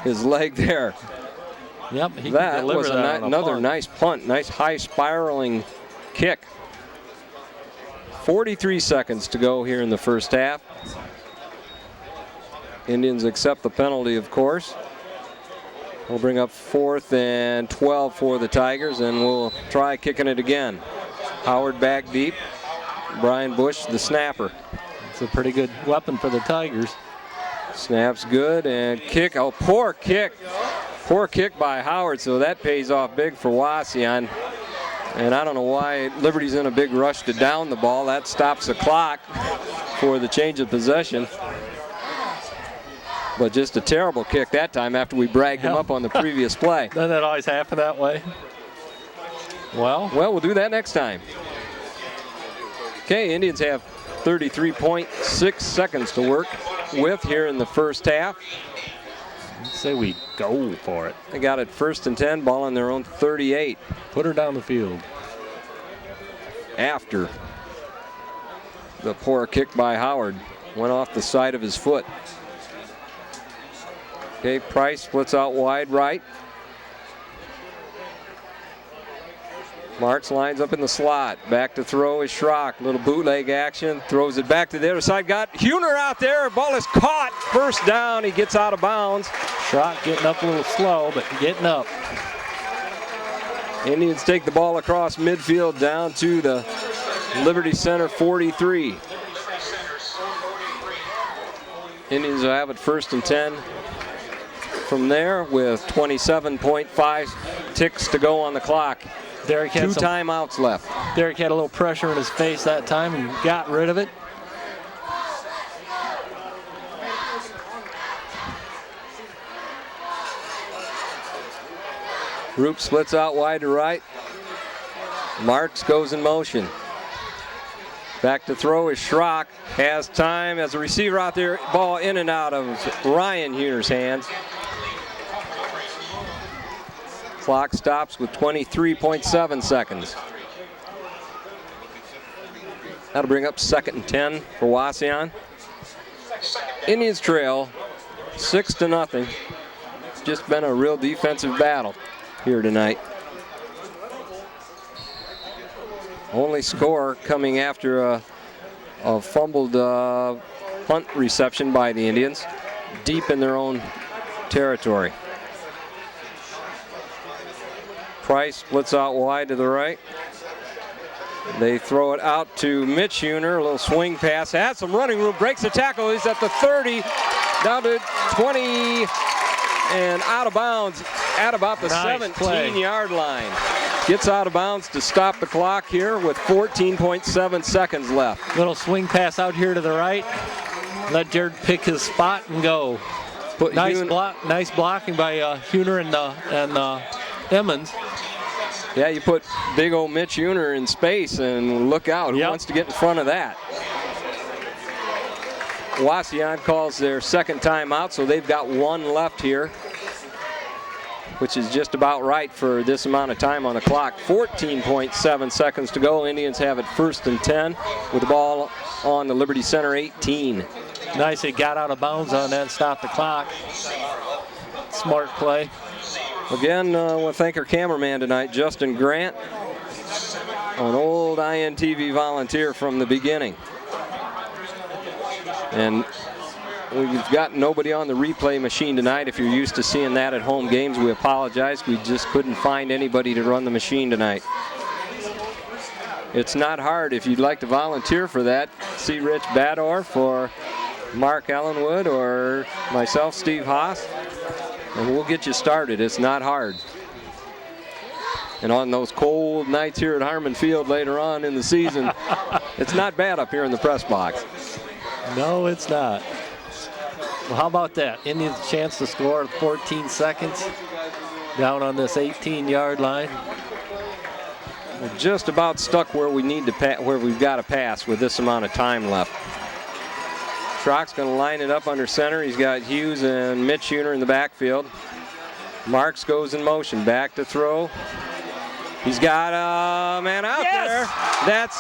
his leg there. Yep, he that can deliver was that on another punt. Nice punt, nice high spiraling kick. 43 seconds to go here in the first half. Indians accept the penalty, of course. We'll bring up 4th and 12 for the Tigers, and we'll try kicking it again. Howard back deep. Brian Bush, the snapper. It's a pretty good weapon for the Tigers. Snaps good, and kick. Oh, poor kick. Poor kick by Howard, so that pays off big for Wauseon. And I don't know why Liberty's in a big rush to down the ball. That stops the clock for the change of possession. But just a terrible kick that time after we bragged him up on the previous play. Doesn't that always happen that way? Well, we'll do that next time. Okay, Indians have 33.6 seconds to work with here in the first half. Let's say we go for it. They got it 1st and 10, ball on their own 38. Put her down the field. After the poor kick by Howard went off the side of his foot. Okay, Price splits out wide right. Marks lines up in the slot. Back to throw is Schrock. Little bootleg action. Throws it back to the other side. Got Huner out there. Ball is caught. First down. He gets out of bounds. Schrock getting up a little slow, but getting up. Indians take the ball across midfield down to the Liberty Center 43. Indians will have it 1st and 10 from there with 27.5 ticks to go on the clock. Derek had 2 timeouts left. Derek had a little pressure in his face that time and got rid of it. Roop splits out wide to right. Marks goes in motion. Back to throw is Schrock. Has time as a receiver out there. Ball in and out of Ryan Huner's hands. Clock stops with 23.7 seconds. That'll bring up 2nd and 10 for Wauseon. Indians trail 6-0. It's just been a real defensive battle here tonight. Only score coming after a fumbled punt reception by the Indians deep in their own territory. Price splits out wide to the right. They throw it out to Mitch Huner, a little swing pass. Has some running room, breaks the tackle. He's at the 30, down to 20, and out of bounds at about the 17-yard line. Gets out of bounds to stop the clock here with 14.7 seconds left. Little swing pass out here to the right. Let Jared pick his spot and go. Nice blocking by Huner and Emmons. Yeah, you put big old Mitch Huner in space and look out. Who wants to get in front of that? Wauseon calls their 2nd timeout, so they've got 1 left here, which is just about right for this amount of time on the clock. 14.7 seconds to go. Indians have it 1st and 10 with the ball on the Liberty Center 18. Nice, he got out of bounds on that and stopped the clock. Smart play. Again, I want to thank our cameraman tonight, Justin Grant, an old INTV volunteer from the beginning. And we've got nobody on the replay machine tonight. If you're used to seeing that at home games, we apologize. We just couldn't find anybody to run the machine tonight. It's not hard. If you'd like to volunteer for that, see Rich Badorf or Mark Ellenwood or myself, Steve Haas, and we'll get you started. It's not hard. And on those cold nights here at Harmon Field later on in the season, it's not bad up here in the press box. No, it's not. Well, how about that? Indians a chance to score in 14 seconds down on this 18-yard line. We're just about stuck where we need to where we've got to pass with this amount of time left. Schrock's going to line it up under center. He's got Hughes and Mitch Huner in the backfield. Marks goes in motion. Back to throw. He's got a man out there. That's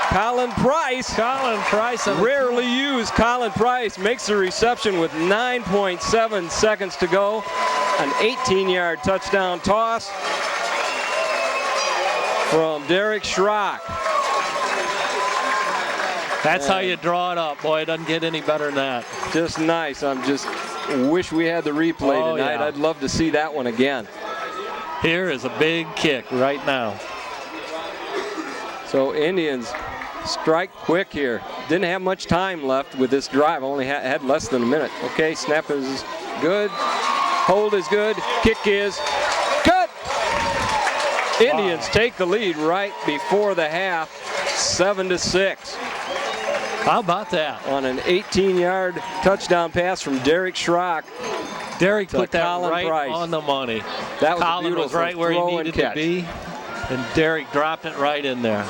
Colin Price. Colin Price. Rarely used Colin Price makes the reception with 9.7 seconds to go. An 18-yard touchdown toss from Derek Schrock. That's how you draw it up, boy. It doesn't get any better than that. Just nice. I'm just wish we had the replay tonight. Yeah. I'd love to see that one again. Here is a big kick right now. So Indians strike quick here. Didn't have much time left with this drive. Only had less than a minute. Okay, snap is good. Hold is good. Kick is good. Indians take the lead right before the half, 7-6. How about that? On an 18-yard touchdown pass from Derek Schrock. Derek put that Colin right Price. on the money. That was Colin was right where he needed to be, and Derek dropped it right in there.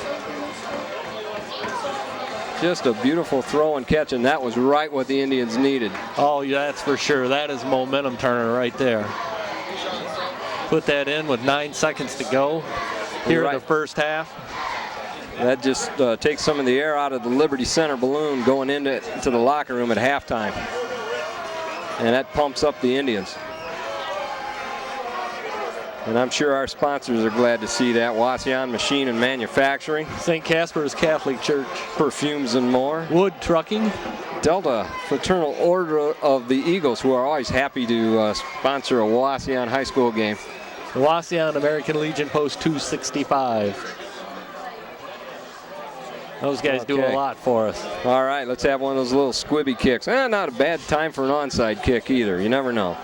Just a beautiful throw and catch, and that was right what the Indians needed. Oh, yeah, that's for sure. That is momentum turner right there. Put that in with 9 seconds to go here in the first half. That just takes some of the air out of the Liberty Center balloon going into the locker room at halftime. And that pumps up the Indians. And I'm sure our sponsors are glad to see that. Wauseon Machine and Manufacturing. St. Casper's Catholic Church. Perfumes and more. Wood Trucking. Delta Fraternal Order of the Eagles, who are always happy to sponsor a Wauseon High School game. The Wauseon American Legion Post 265. Those guys do a lot for us. All right, let's have one of those little squibby kicks. Not a bad time for an onside kick either. You never know.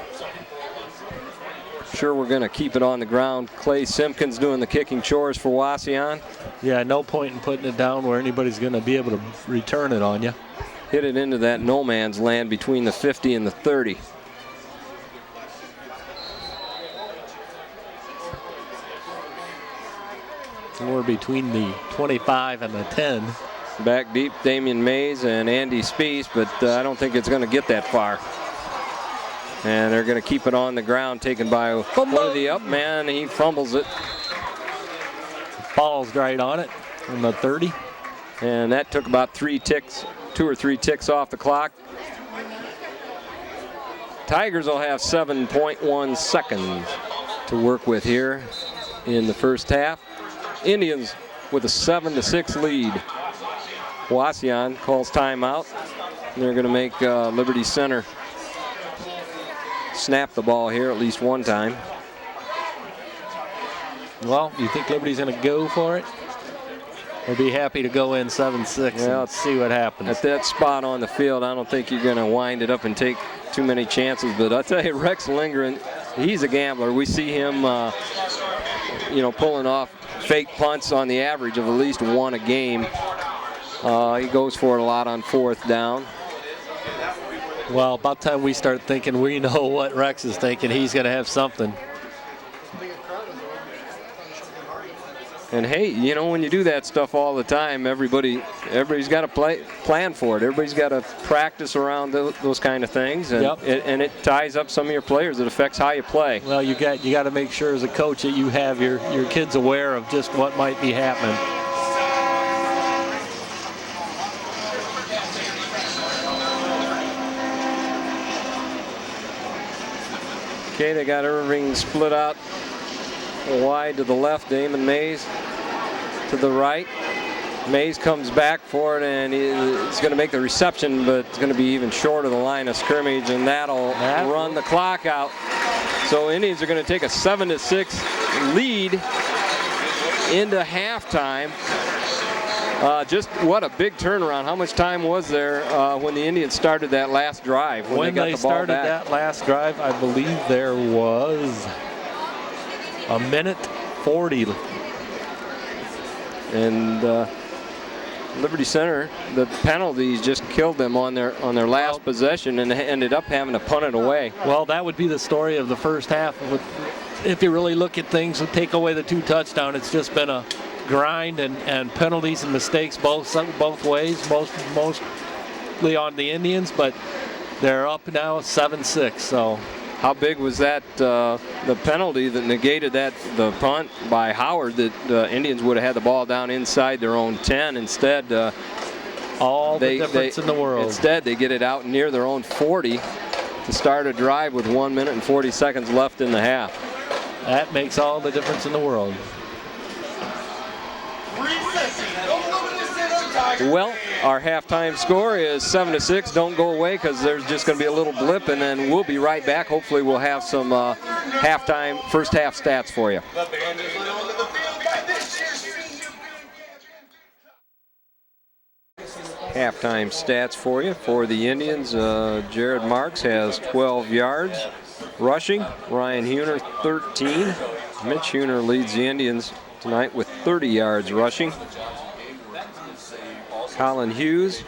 Sure, we're going to keep it on the ground. Clay Simpkins doing the kicking chores for Wauseon. Yeah, no point in putting it down where anybody's going to be able to return it on you. Hit it into that no man's land between the 50 and the 30. We're between the 25 and the 10. Back deep, Damian Mays and Andy Spees, but I don't think it's going to get that far. And they're going to keep it on the ground, taken by one of the up man. He fumbles it. Ball's right on it on the 30. And that took about 2 or 3 ticks off the clock. Tigers will have 7.1 seconds to work with here in the first half. Indians with a 7-6 lead. Wauseon calls timeout. They're going to make Liberty Center snap the ball here at least one time. Well, you think Liberty's going to go for it? Or be happy to go in 7-6 and see what happens? At that spot on the field, I don't think you're going to wind it up and take too many chances. But I'll tell you, Rex Lindgren, he's a gambler. We see him, pulling off fake punts on the average of at least one a game. He goes for it a lot on 4th down. Well, about time we start thinking we know what Rex is thinking. He's going to have something. And hey, when you do that stuff all the time, everybody's got to plan for it. Everybody's got to practice around those kind of things, and it ties up some of your players. It affects how you play. Well, you got to make sure as a coach that you have your kids aware of just what might be happening. Okay, they got Irving split out wide to the left, Damon Mays to the right. Mays comes back for it, and he's going to make the reception, but it's going to be even short of the line of scrimmage, and that'll run the clock out. So Indians are going to take a 7-6 lead into halftime. Just what a big turnaround. How much time was there when the Indians started that last drive? When they started that last drive, I believe there was a minute 40. And Liberty Center, the penalties just killed them on their last possession, and ended up having to punt it away. Well, that would be the story of the first half. If you really look at things and take away the 2 touchdowns, it's just been a grind and penalties and mistakes both ways, mostly on the Indians, but they're up now 7-6. So how big was that, the penalty that negated the punt by Howard, that the Indians would have had the ball down inside their own 10. Instead, all the difference in the world. Instead, they get it out near their own 40 to start a drive with 1 minute and 40 seconds left in the half. That makes all the difference in the world. Well, our halftime score is 7-6. Don't go away, because there's just going to be a little blip, and then we'll be right back. Hopefully we'll have some first half stats for you. Halftime stats for you. For the Indians, Jared Marks has 12 yards rushing. Ryan Huner, 13. Mitch Huner leads the Indians tonight with 30 yards rushing. Colin Hughes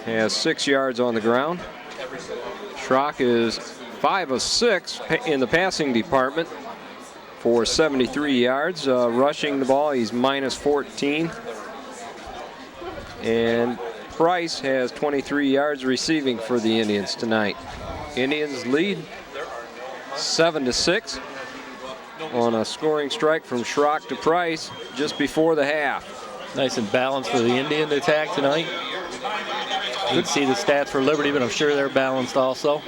has 6 yards on the ground. Schrock is 5 of 6 in the passing department for 73 yards. Rushing the ball, he's minus 14. And Price has 23 yards receiving for the Indians tonight. Indians lead 7-6 on a scoring strike from Schrock to Price just before the half. Nice and balanced for the Indian attack tonight. You can see the stats for Liberty, but I'm sure they're balanced also.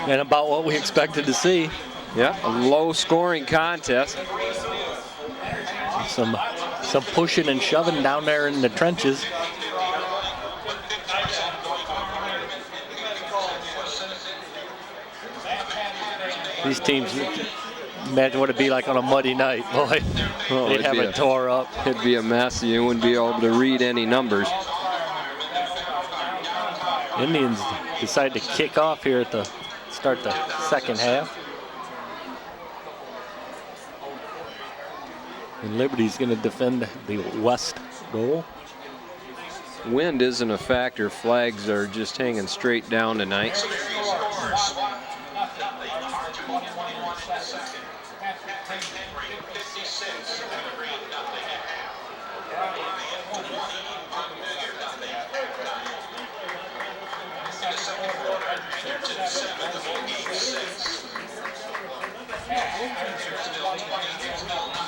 And about what we expected to see. Yeah, a low-scoring contest. Some pushing and shoving down there in the trenches. These teams, imagine what it'd be like on a muddy night, boy. Oh, they'd have it tore up. It'd be a mess. You wouldn't be able to read any numbers. Indians decide to kick off here at the start the second half. And Liberty's going to defend the west goal. Wind isn't a factor. Flags are just hanging straight down tonight.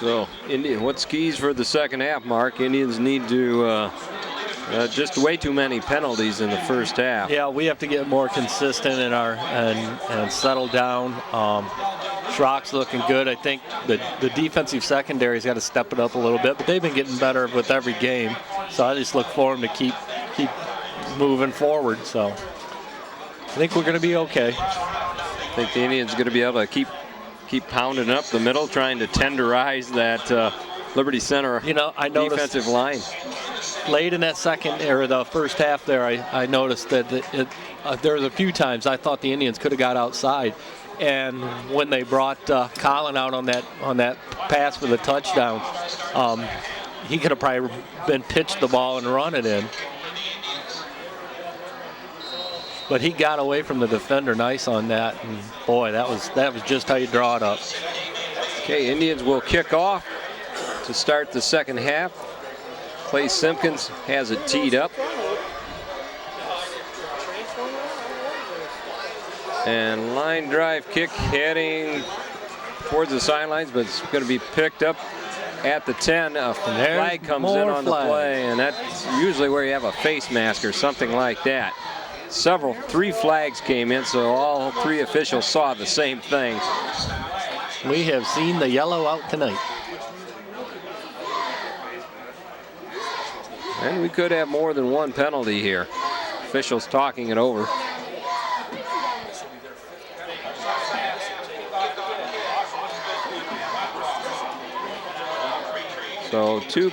So, what's keys for the second half, Mark? Indians need to just way too many penalties in the first half. Yeah, we have to get more consistent in our and settle down. Schrock's looking good. I think the defensive secondary's got to step it up a little bit, but they've been getting better with every game. So I just look for them to keep moving forward. So I think we're going to be okay. I think the Indians are going to be able to keep pounding up the middle, trying to tenderize that Liberty Center I noticed defensive line. Late in that second or the first half there, I noticed that there was a few times I thought the Indians could have got outside, and when they brought Colin out on that pass for the touchdown, he could have probably been pitched the ball and run it in. But he got away from the defender nice on that, and boy, that was just how you draw it up. Okay, Indians will kick off to start the second half. Clay Simpkins has it teed up. And line drive kick heading towards the sidelines, but it's going to be picked up at the 10. A flag comes in on the play, and that's usually where you have a face mask or something like that. Three flags came in, so all three officials saw the same thing. We have seen the yellow out tonight. And we could have more than one penalty here. Officials talking it over. So two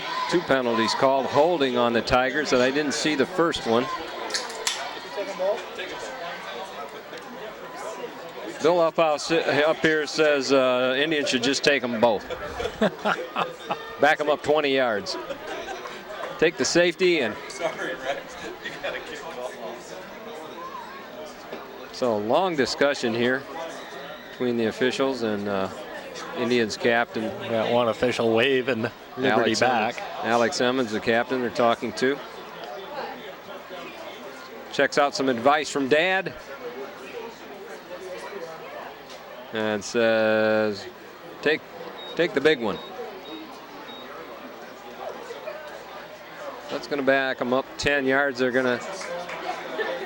penalties called. Holding on the Tigers, and I didn't see the first one. Bill up here says Indians should just take them both. Back them up 20 yards. Take the safety and. So long discussion here between the officials and Indians captain. Got one official waving Liberty back. Alex Emmons, the captain, they're talking to. Checks out some advice from Dad. And says, take the big one. That's going to back them up 10 yards. They're going to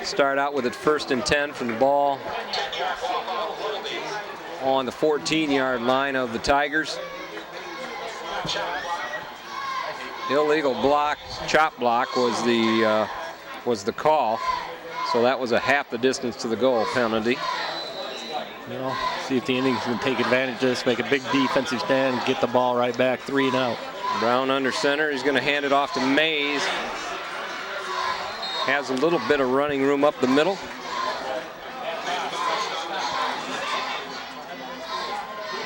start out with it 1st and 10 from the ball on the 14-yard line of the Tigers. Illegal block, chop block was the call. So that was a half the distance to the goal penalty. See if the Indians can take advantage of this, make a big defensive stand, and get the ball right back 3 and out. Brown under center. He's going to hand it off to Mays. Has a little bit of running room up the middle.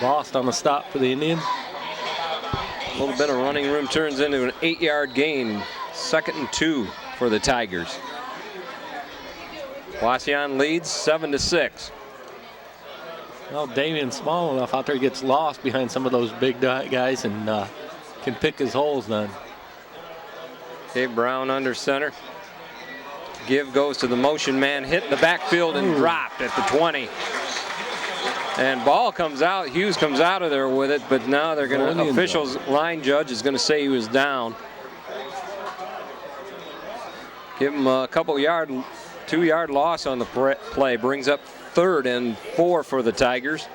Lost on the stop for the Indians. A little bit of running room turns into an 8-yard gain. 2nd and 2 for the Tigers. Wauseon leads 7-6. Well, Damian's small enough out there, he gets lost behind some of those big guys and can pick his holes then. Okay, Brown under center. Give goes to the motion man, hit in the backfield and dropped at the 20. And ball comes out. Hughes comes out of there with it, but now they're going to, officials, line judge is going to say he was down. Give him a couple yard 2-yard loss on the play brings up 3rd and 4 for the Tigers.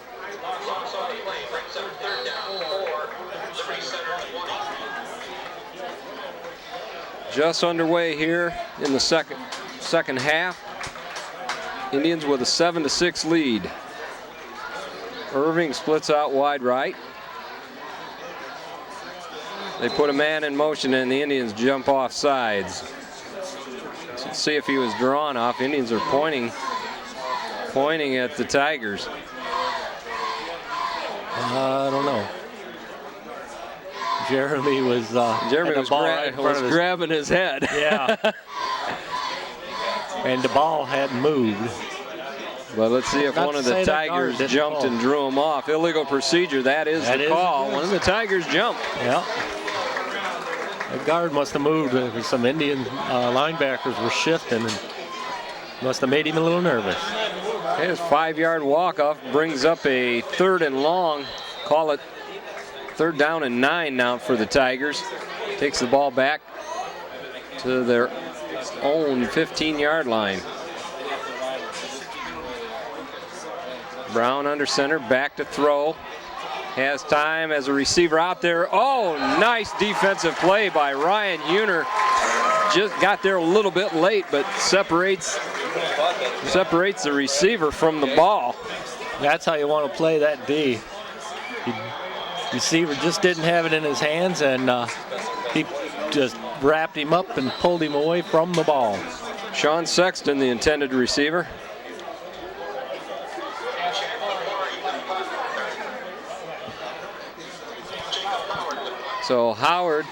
Just underway here in the second half. Indians with a 7-6 lead. Irving splits out wide right. They put a man in motion and the Indians jump off sides. Let's see if he was drawn off. Indians are pointing at the Tigers. I don't know. Jeremy was grabbing his head. Yeah. And the ball hadn't moved. But let's see if one of the Tigers jumped and drew him off. Illegal procedure, that is the call. One of the Tigers jumped. Yeah. The guard must have moved. Some Indian linebackers were shifting and must have made him a little nervous. His 5-yard walk-off brings up a 3rd and long. Call it 3rd down and 9 now for the Tigers. Takes the ball back to their own 15-yard line. Brown under center, back to throw. Has time as a receiver out there. Oh, nice defensive play by Ryan Uner. Just got there a little bit late, but separates the receiver from the ball. That's how you want to play that D. The receiver just didn't have it in his hands, and he just wrapped him up and pulled him away from the ball. Sean Sexton, the intended receiver. So Howard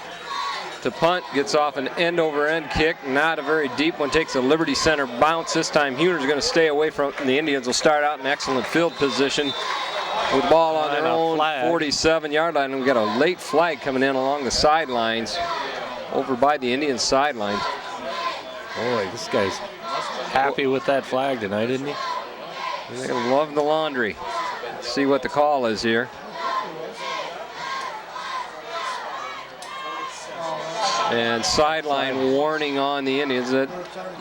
to punt, gets off an end-over-end kick, not a very deep one, takes a Liberty Center bounce. This time Huner's going to stay away from it, and the Indians will start out in excellent field position with the ball on their own 47-yard line. And we've got a late flag coming in along the sidelines, over by the Indian sidelines. Boy, this guy's happy with that flag tonight, isn't he? They love the laundry. Let's see what the call is here. And sideline warning on the Indians. I'm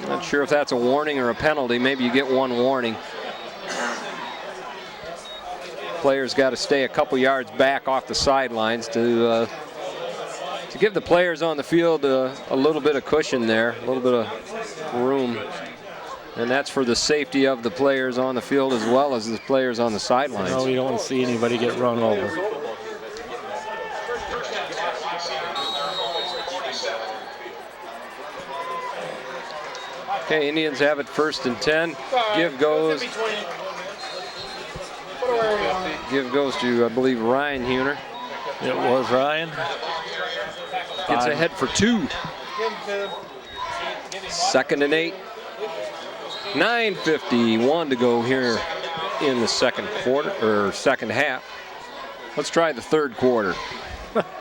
not sure if that's a warning or a penalty. Maybe you get one warning. Players got to stay a couple yards back off the sidelines to give the players on the field a little bit of cushion there, a little bit of room. And that's for the safety of the players on the field as well as the players on the sidelines. No, we don't want to see anybody get run over. Okay, Indians have it 1st and 10. Give goes to, I believe, Ryan Huner. It was Ryan. Gets ahead for 2. 2nd and 8. 9:51 to go here in the second half. Let's try the third quarter.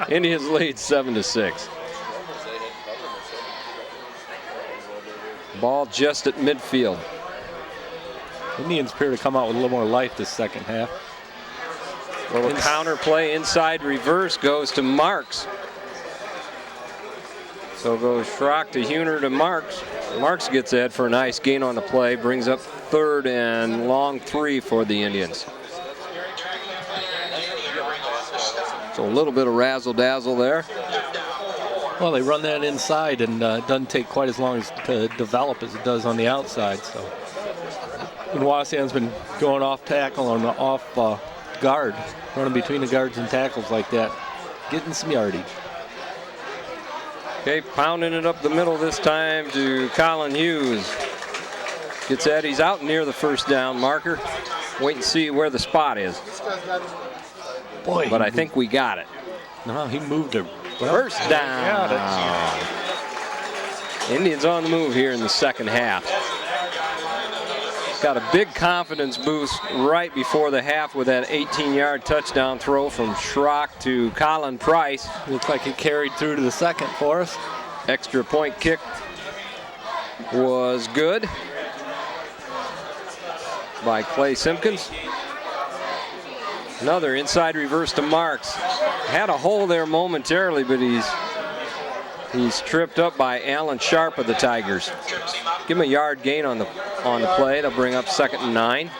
Indians lead 7-6. Ball just at midfield. Indians appear to come out with a little more life this second half. Little counter play, inside reverse goes to Marks. So goes Schrock to Huner to Marks. Marks gets ahead for a nice gain on the play, brings up 3rd and long 3 for the Indians. So a little bit of razzle-dazzle there. Well, they run that inside, and it doesn't take quite as long to develop as it does on the outside. So, and Wauseon's been going off tackle and off guard, running between the guards and tackles like that, getting some yardage. Okay, pounding it up the middle this time to Colin Hughes. Gets that, he's out near the 1st down marker. Wait and see where the spot is. Boy, but I think we got it. No, he moved it. 1st down. Indians on the move here in the second half. Got a big confidence boost right before the half with that 18-yard touchdown throw from Schrock to Colin Price. Looks like it carried through to the second for us. Extra point kick was good by Clay Simpkins. Another inside reverse to Marks. Had a hole there momentarily, but he's tripped up by Alan Sharp of the Tigers. Give them a yard gain on the play. They'll bring up 2nd and 9.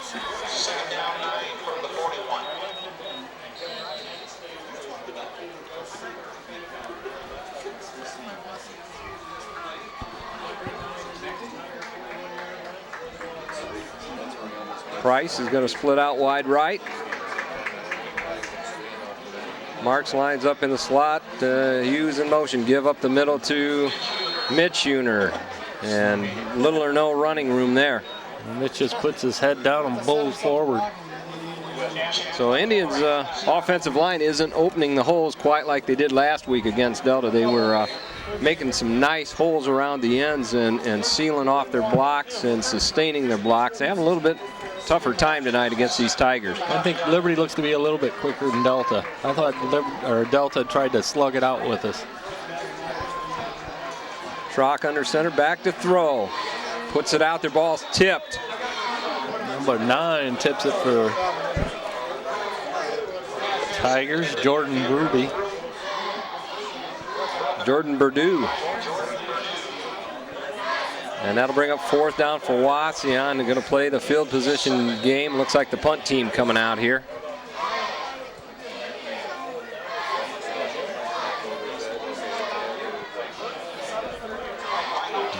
Price is going to split out wide right. Marks lines up in the slot. Hughes in motion. Give up the middle to Mitch Huner. And little or no running room there. Mitch just puts his head down and bowls forward. So Indians' offensive line isn't opening the holes quite like they did last week against Delta. They were making some nice holes around the ends and sealing off their blocks and sustaining their blocks. They have a little bit tougher time tonight against these Tigers. I think Liberty looks to be a little bit quicker than Delta. I thought Delta tried to slug it out with us. Schrock under center, back to throw. Puts it out there, ball's tipped. Number 9 tips it for Tigers, Jordan Berube. Jordan Purdue. And that'll bring up 4th down for Wauseon. They're going to play the field position game. Looks like the punt team coming out here.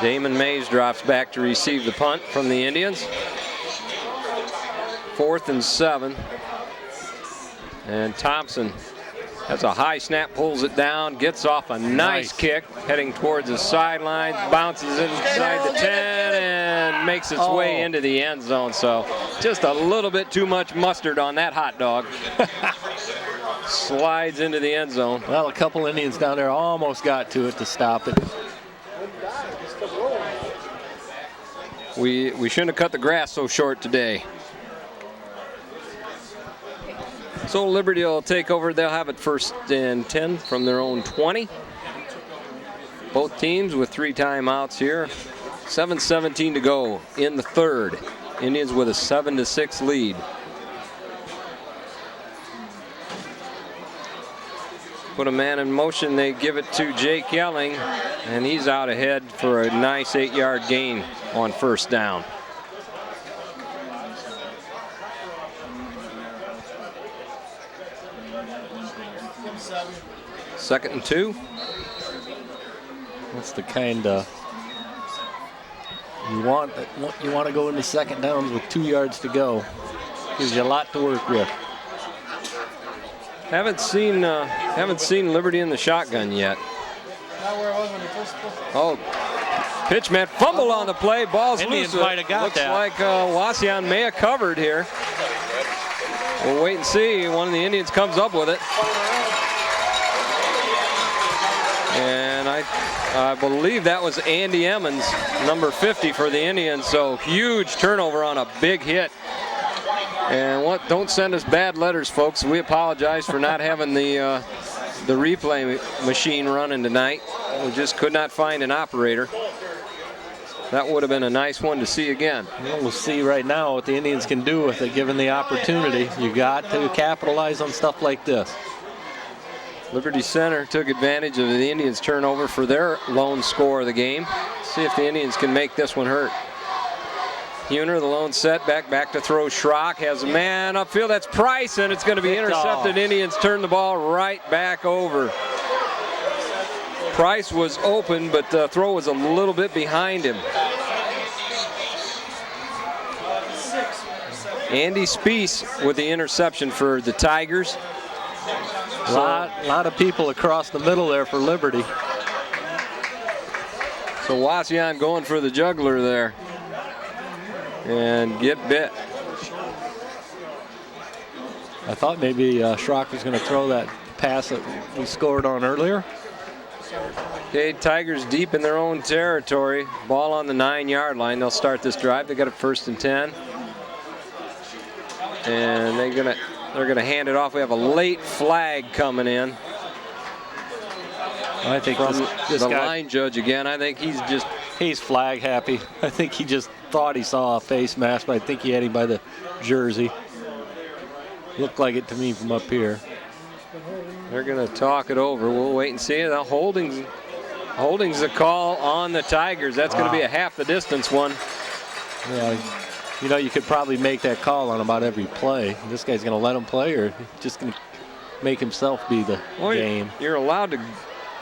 Damon Mays drops back to receive the punt from the Indians. 4th and 7. And Thompson has a high snap, pulls it down, gets off a nice kick, heading towards the sidelines, bounces inside the 10, and makes its way into the end zone. So just a little bit too much mustard on that hot dog. Slides into the end zone. Well, a couple Indians down there almost got to it to stop it. We shouldn't have cut the grass so short today. So Liberty will take over. They'll have it 1st and 10 from their own 20. Both teams with 3 timeouts here. 7:17 to go in the 3rd. Indians with a 7-6 lead. Put a man in motion. They give it to Jake Yelling, and he's out ahead for a nice 8-yard gain on 1st down. Second and 2. That's the kind you want to go into 2nd downs with 2 yards to go. Gives you a lot to work with. Haven't seen Liberty in the shotgun yet. Oh, pitch man fumble on the play. Ball's Indians loose. might have got Looks that. like Wauseon may have covered here. We'll wait and see. One of the Indians comes up with it. And I believe that was Andy Emmons, number 50 for the Indians. So huge turnover on a big hit. And don't send us bad letters, folks. We apologize for not having the replay machine running tonight. We just could not find an operator. That would have been a nice one to see again. Well, we'll see right now what the Indians can do with it, given the opportunity. You got to capitalize on stuff like this. Liberty Center took advantage of the Indians' turnover for their lone score of the game. See if the Indians can make this one hurt. Huner, the lone setback, back to throw. Schrock has a man upfield. That's Price, and it's going to be intercepted. Indians turn the ball right back over. Price was open, but the throw was a little bit behind him. Andy Speece with the interception for the Tigers. A lot of people across the middle there for Liberty. So Wauseon going for the juggler there. And get bit. I thought maybe Schrock was going to throw that pass that we scored on earlier. Okay, Tigers deep in their own territory. Ball on the 9-yard line. They'll start this drive. They got it 1st and 10. And they're gonna hand it off. We have a late flag coming in. I think from this the guy, line judge again. I think he's flag happy. I think he just thought he saw a face mask, but I think he had him by the jersey. Looked like it to me from up here. They're gonna talk it over. We'll wait and see. The holding Holding's the call on the Tigers. That's going to be a half the distance one. Yeah, you know, you could probably make that call on about every play. This guy's going to let him play, or just going to make himself be the game. You're allowed to,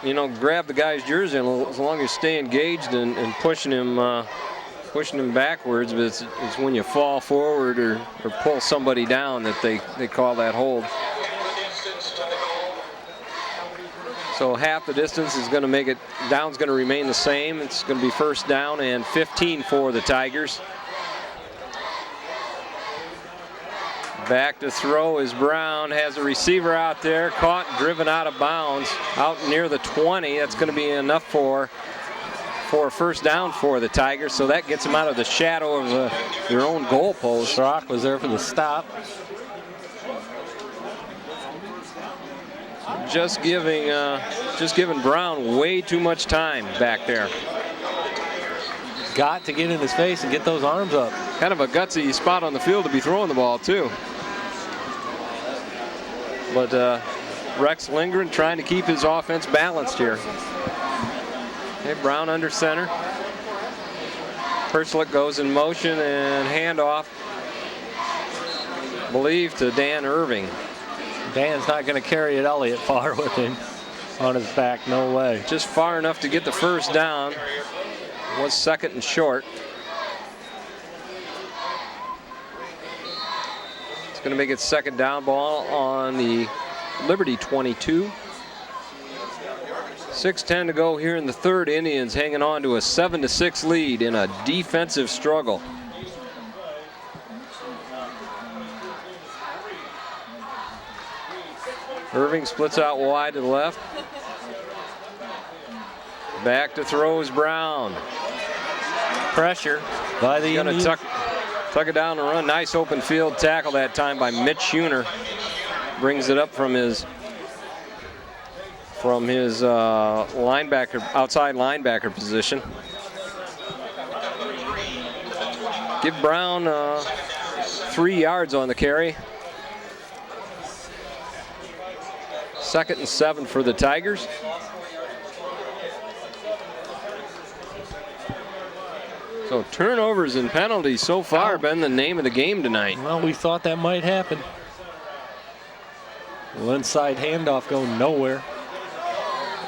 you know, grab the guy's jersey as long as you stay engaged and pushing him backwards. But it's when you fall forward or pull somebody down that they call that hold. So half the distance is going to make it, down's going to remain the same. It's going to be first down and 15 for the Tigers. Back to throw is Brown, has a receiver out there, caught, driven out of bounds, out near the 20. That's going to be enough for a first down for the Tigers, so that gets them out of the shadow of their own goal post. Schrock was there for the stop. Just giving Brown way too much time back there. Got to get in his face and get those arms up. Kind of a gutsy spot on the field to be throwing the ball too. But Rex Lindgren trying to keep his offense balanced here. Okay, Brown under center. Perchlik goes in motion and handoff, believed to Dan Irving. Dan's not going to carry it Elliott far with him on his back, no way. Just far enough to get the first down. Was second and short. It's going to make it second down ball on the Liberty 22. 6:10 to go here in the third. Indians hanging on to a 7-6 lead in a defensive struggle. Irving splits out wide to the left. Back to throws Brown. Pressure by the Indians. Gonna tuck it down and run. Nice open field tackle that time by Mitch Schuner. Brings it up from his linebacker, outside linebacker position. Give Brown 3 yards on the carry. 2nd and 7 for the Tigers. So turnovers and penalties so far been the name of the game tonight. Well, we thought that might happen. Well, inside handoff going nowhere.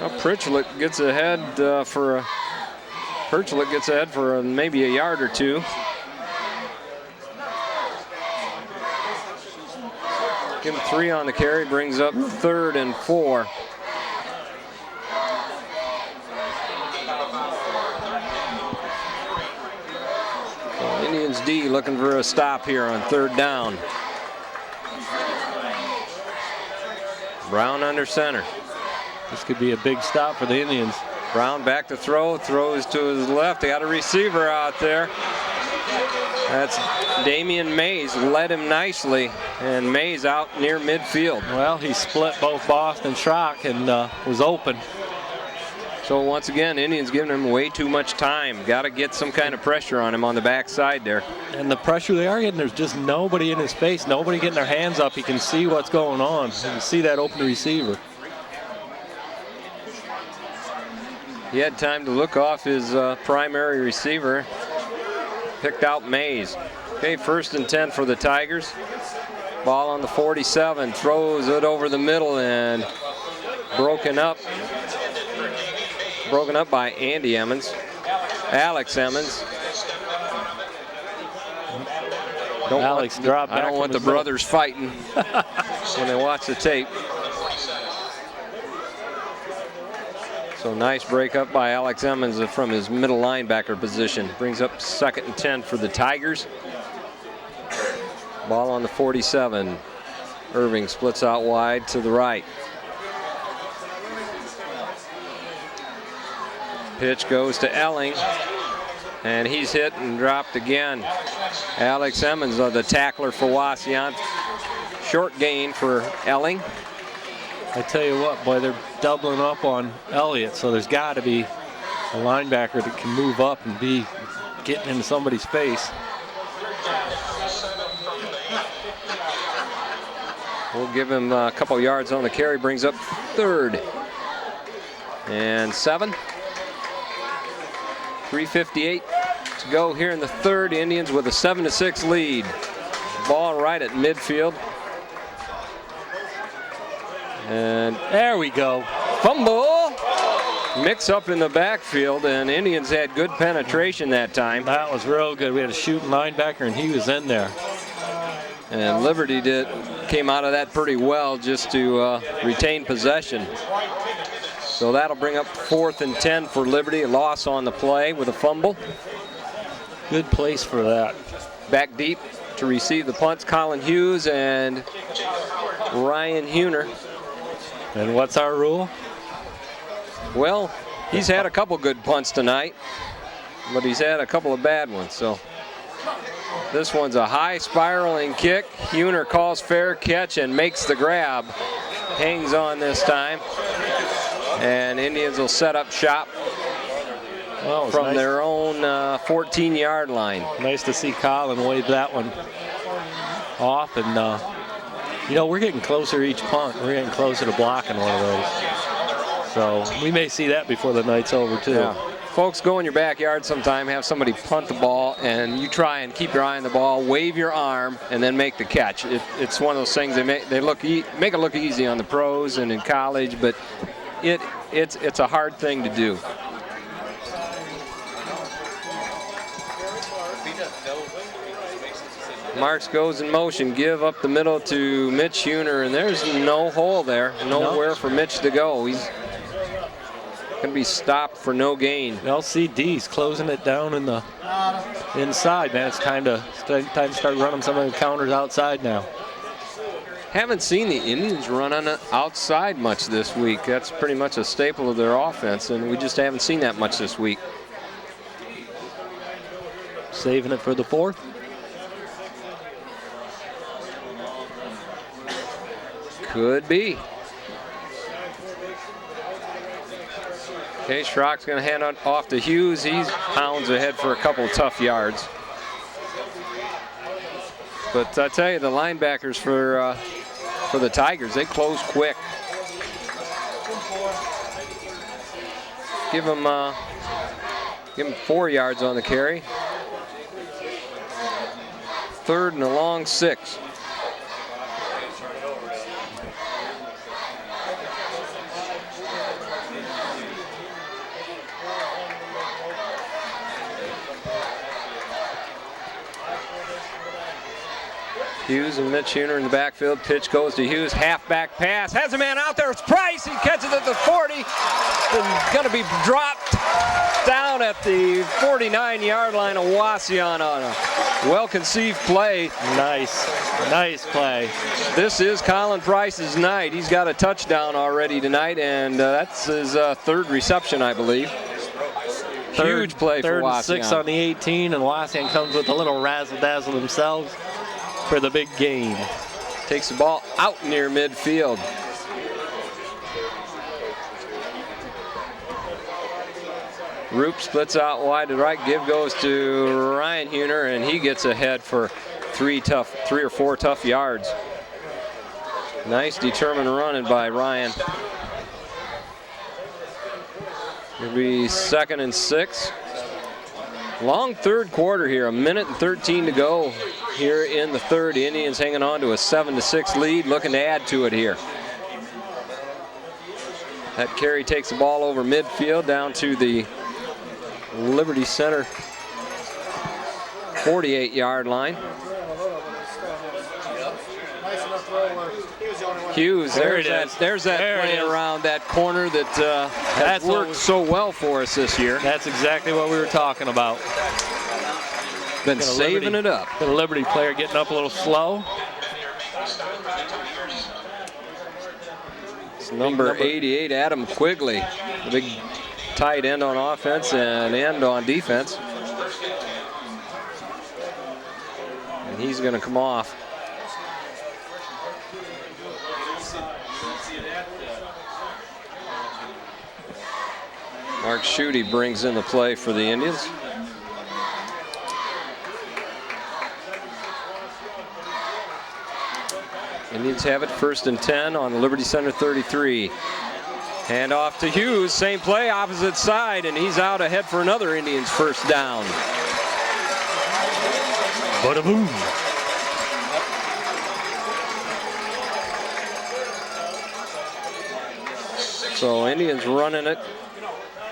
Well, Perchlik gets ahead for maybe a yard or two. Give him 3 on the carry, brings up 3rd and 4. Indians D looking for a stop here on 3rd down. Brown under center. This could be a big stop for the Indians. Brown back to throw, throws to his left. They got a receiver out there. That's Damian Mays, led him nicely, and Mays out near midfield. Well, he split both Boston and Schrock and was open. So once again, Indians giving him way too much time. Got to get some kind of pressure on him on the backside there. And the pressure they are getting, there's just nobody in his face, nobody getting their hands up. He can see what's going on. You can see that open receiver. He had time to look off his primary receiver. Picked out Mays. Okay, 1st and 10 for the Tigers. Ball on the 47, throws it over the middle and broken up by Andy Emmons. Alex Emmons. Dropped back. I don't want the brothers fighting when they watch the tape. So nice break up by Alex Emmons from his middle linebacker position. Brings up 2nd and 10 for the Tigers. Ball on the 47. Irving splits out wide to the right. Pitch goes to Elling, and he's hit and dropped again. Alex Emmons, the tackler for Wauseon. Short gain for Elling. I tell you what, boy, they're doubling up on Elliott, so there's got to be a linebacker that can move up and be getting into somebody's face. We'll give him a couple yards on the carry, brings up 3rd and 7. 3:58 to go here in the third. Indians with a 7-6 lead. Ball right at midfield. And there we go. Fumble. Mix up in the backfield, and Indians had good penetration that time. That was real good. We had a shooting linebacker, and he was in there. And Liberty came out of that pretty well just to retain possession. So that'll bring up 4th and 10 for Liberty. A loss on the play with a fumble. Good place for that. Back deep to receive the punts, Colin Hughes and Ryan Huner. And what's our rule? Well, he's had a couple good punts tonight, but he's had a couple of bad ones. So this one's a high spiraling kick. Huner calls fair catch and makes the grab. Hangs on this time. And Indians will set up shop from their own 14-yard line. Nice to see Colin wave that one off. And, you know, we're getting closer each punt. We're getting closer to blocking one of those. So we may see that before the night's over, too. Yeah. Folks, go in your backyard sometime, have somebody punt the ball, and you try and keep your eye on the ball, wave your arm, and then make the catch. It's one of those things make it look easy on the pros and in college, but it's a hard thing to do. Marks goes in motion, give up the middle to Mitch Huner, and there's no hole there, nowhere for Mitch to go. He's going to be stopped for no gain. LCD's closing it down in the inside, man. It's time to start running some of the counters outside now. Haven't seen the Indians run on the outside much this week. That's pretty much a staple of their offense, and we just haven't seen that much this week. Saving it for the 4th. Could be. Okay, Schrock's going to hand it off to Hughes. He pounds ahead for a couple tough yards. But I tell you, the linebackers for the Tigers, they close quick. Give them 4 yards on the carry. 3rd and a long 6. Hughes and Mitch Huner in the backfield. Pitch goes to Hughes. Halfback pass. Has a man out there. It's Price. He catches it at the 40. And going to be dropped down at the 49-yard line of Wauseon on a well-conceived play. Nice play. This is Colin Price's night. He's got a touchdown already tonight, and that's his 3rd reception, I believe. Huge play for Wauseon. 3rd and 6 on the 18, and Wauseon comes with a little razzle-dazzle themselves for the big gain. Takes the ball out near midfield. Roop splits out wide to right. Give goes to Ryan Huner, and he gets ahead for 3 or 4 tough yards. Nice determined running by Ryan. It'll be 2nd and 6. Long 3rd quarter here, 1:13 to go here in the 3rd. Indians hanging on to a 7-6 lead, looking to add to it here. That carry takes the ball over midfield down to the Liberty Center 48-yard line. Hughes, there's that play around that corner that has worked so well for us this year. That's exactly what we were talking about. Been saving it up. The Liberty player getting up a little slow. It's number 88, Adam Quigley, the big tight end on offense and end on defense. And he's going to come off. Mark Schutte brings in the play for the Indians. Indians have it 1st and 10 on Liberty Center 33. Hand off to Hughes, same play, opposite side, and he's out ahead for another Indians first down. Bada-boom. So Indians running it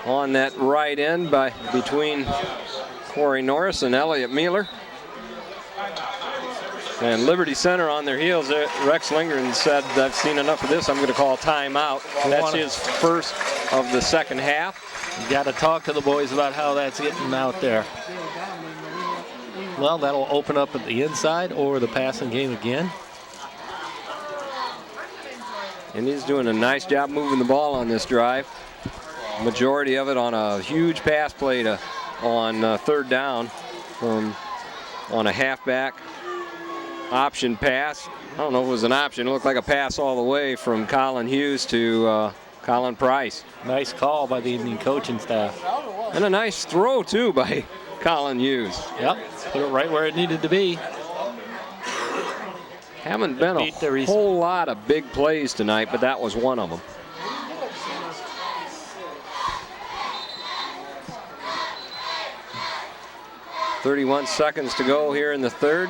on that right end between Corey Norris and Elliott Mueller. And Liberty Center on their heels. Rex Lindgren said, I've seen enough of this, I'm going to call timeout. That's his first of the second half. You got to talk to the boys about how that's getting out there. Well, that'll open up at the inside or the passing game again. And he's doing a nice job moving the ball on this drive. Majority of it on a huge pass play on third down on a halfback option pass. I don't know if it was an option. It looked like a pass all the way from Colin Hughes to Colin Price. Nice call by the Indian coaching staff. And a nice throw, too, by Colin Hughes. Yep, put it right where it needed to be. Haven't been a whole lot of big plays tonight, but that was one of them. .31 seconds to go here in the third.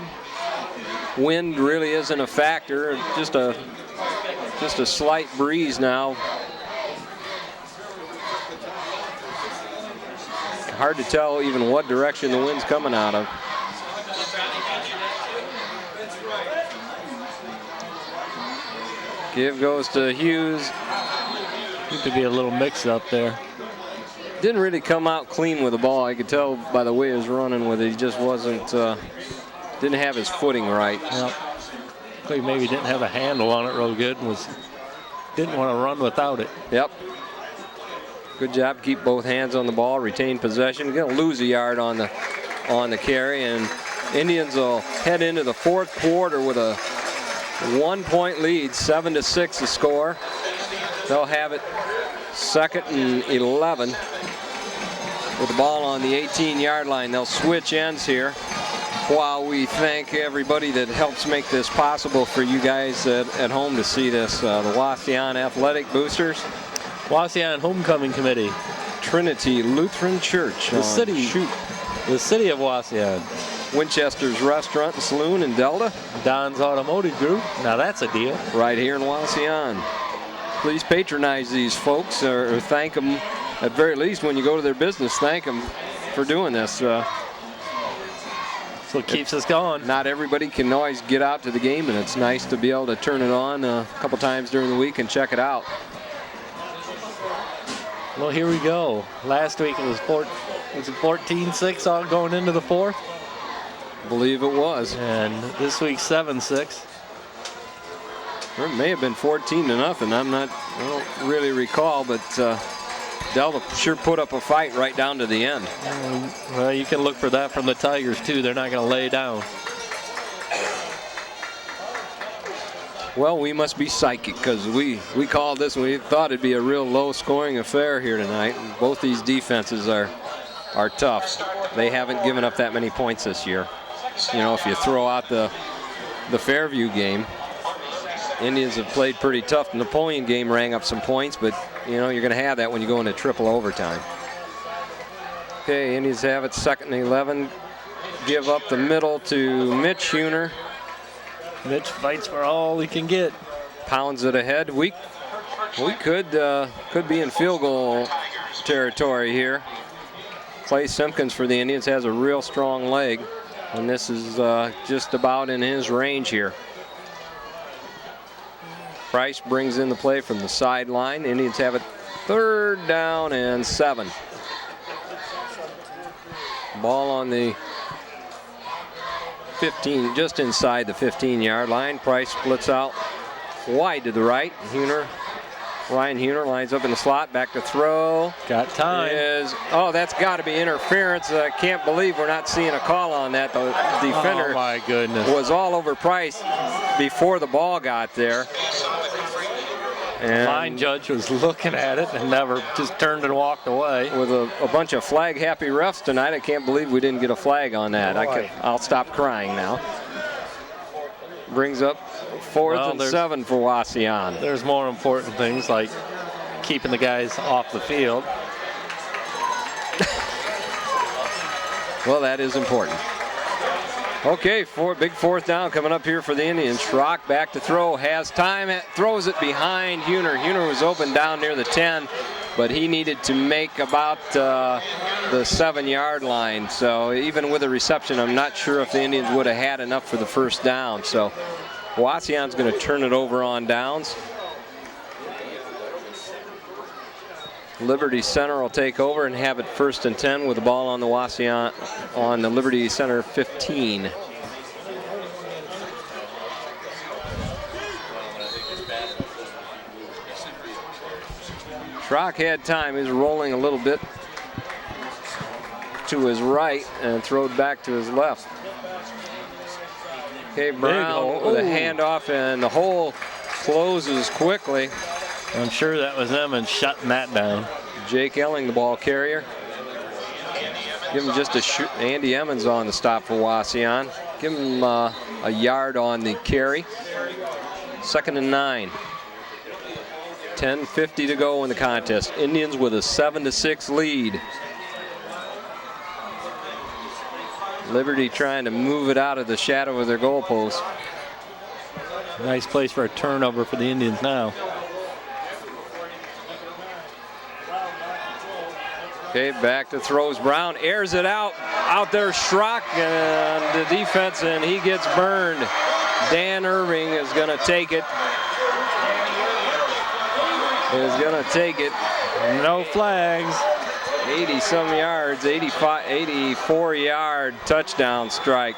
Wind really isn't a factor, just a slight breeze now. Hard to tell even what direction the wind's coming out of. Give goes to Hughes. Seems to be a little mix up there. Didn't really come out clean with the ball. I could tell by the way he was running with it. He just wasn't, didn't have his footing right. Yep. He maybe didn't have a handle on it real good and didn't want to run without it. Yep. Good job. Keep both hands on the ball. Retain possession. Going to lose a yard on the carry, and Indians will head into the fourth quarter with a 1-point lead, 7-6 the score. They'll have it 2nd and 11 with the ball on the 18-yard line. They'll switch ends here while we thank everybody that helps make this possible for you guys at home to see this. The Wauseon Athletic Boosters. Wauseon Homecoming Committee. Trinity Lutheran Church. The city of Wauseon. Winchester's Restaurant and Saloon in Delta. Don's Automotive Group. Now that's a deal. Right here in Wauseon. Please patronize these folks or thank them at very least when you go to their business. Thank them for doing this. So it keeps us going. Not everybody can always get out to the game, and it's nice to be able to turn it on a couple times during the week and check it out. Well, here we go. Last week it was 14-6 all going into the fourth. I believe it was. And this week 7-6. Or it may have been 14-0. I don't really recall, but Delta sure put up a fight right down to the end. Well, you can look for that from the Tigers too. They're not going to lay down. Well, we must be psychic because we called this and we thought it'd be a real low-scoring affair here tonight. Both these defenses are tough. They haven't given up that many points this year. You know, if you throw out the Fairview game, Indians have played pretty tough. The Napoleon game rang up some points, but you know you're going to have that when you go into triple overtime. Okay, Indians have it 2nd and 11. Give up the middle to Mitch Huner. Mitch fights for all he can get. Pounds it ahead. We could be in field goal territory here. Clay Simpkins for the Indians has a real strong leg, and this is just about in his range here. Price brings in the play from the sideline. Indians have it 3rd down and 7. Ball on the 15, just inside the 15-yard line. Price splits out wide to the right. Ryan Huner lines up in the slot, back to throw. Got time. That's got to be interference. I can't believe we're not seeing a call on that. The defender my goodness. was all over Price before the ball got there. And line judge was looking at it and never just turned and walked away. With a bunch of flag-happy refs tonight, I can't believe we didn't get a flag on that. I'll stop crying now. Brings up 4th and 7 for Wauseon. There's more important things like keeping the guys off the field. Well, that is important. Okay, big fourth down coming up here for the Indians. Schrock back to throw, has time, throws it behind Huner. Huner was open down near the 10, but he needed to make about the 7-yard line. So even with a reception, I'm not sure if the Indians would have had enough for the first down. So Wauseon's going to turn it over on downs. Liberty Center will take over and have it 1st and 10 with the ball on the Wauseon on the Liberty Center 15. Schrock had time. He was rolling a little bit to his right and throwed back to his left. Okay, Brown with a handoff, and the hole closes quickly. I'm sure that was them and shutting that down. Jake Elling, the ball carrier. Give him just a shoot. Andy Emmons on the stop for Wauseon. Give him a yard on the carry. 2nd and 9. 10:50 to go in the contest. Indians with a 7-6 lead. Liberty trying to move it out of the shadow of their goalpost. Nice place for a turnover for the Indians now. Okay, back to throws. Brown airs it out. Out there, Schrock and the defense, and he gets burned. Dan Irving is going to take it. No flags. 80-some yards, 84-yard touchdown strike.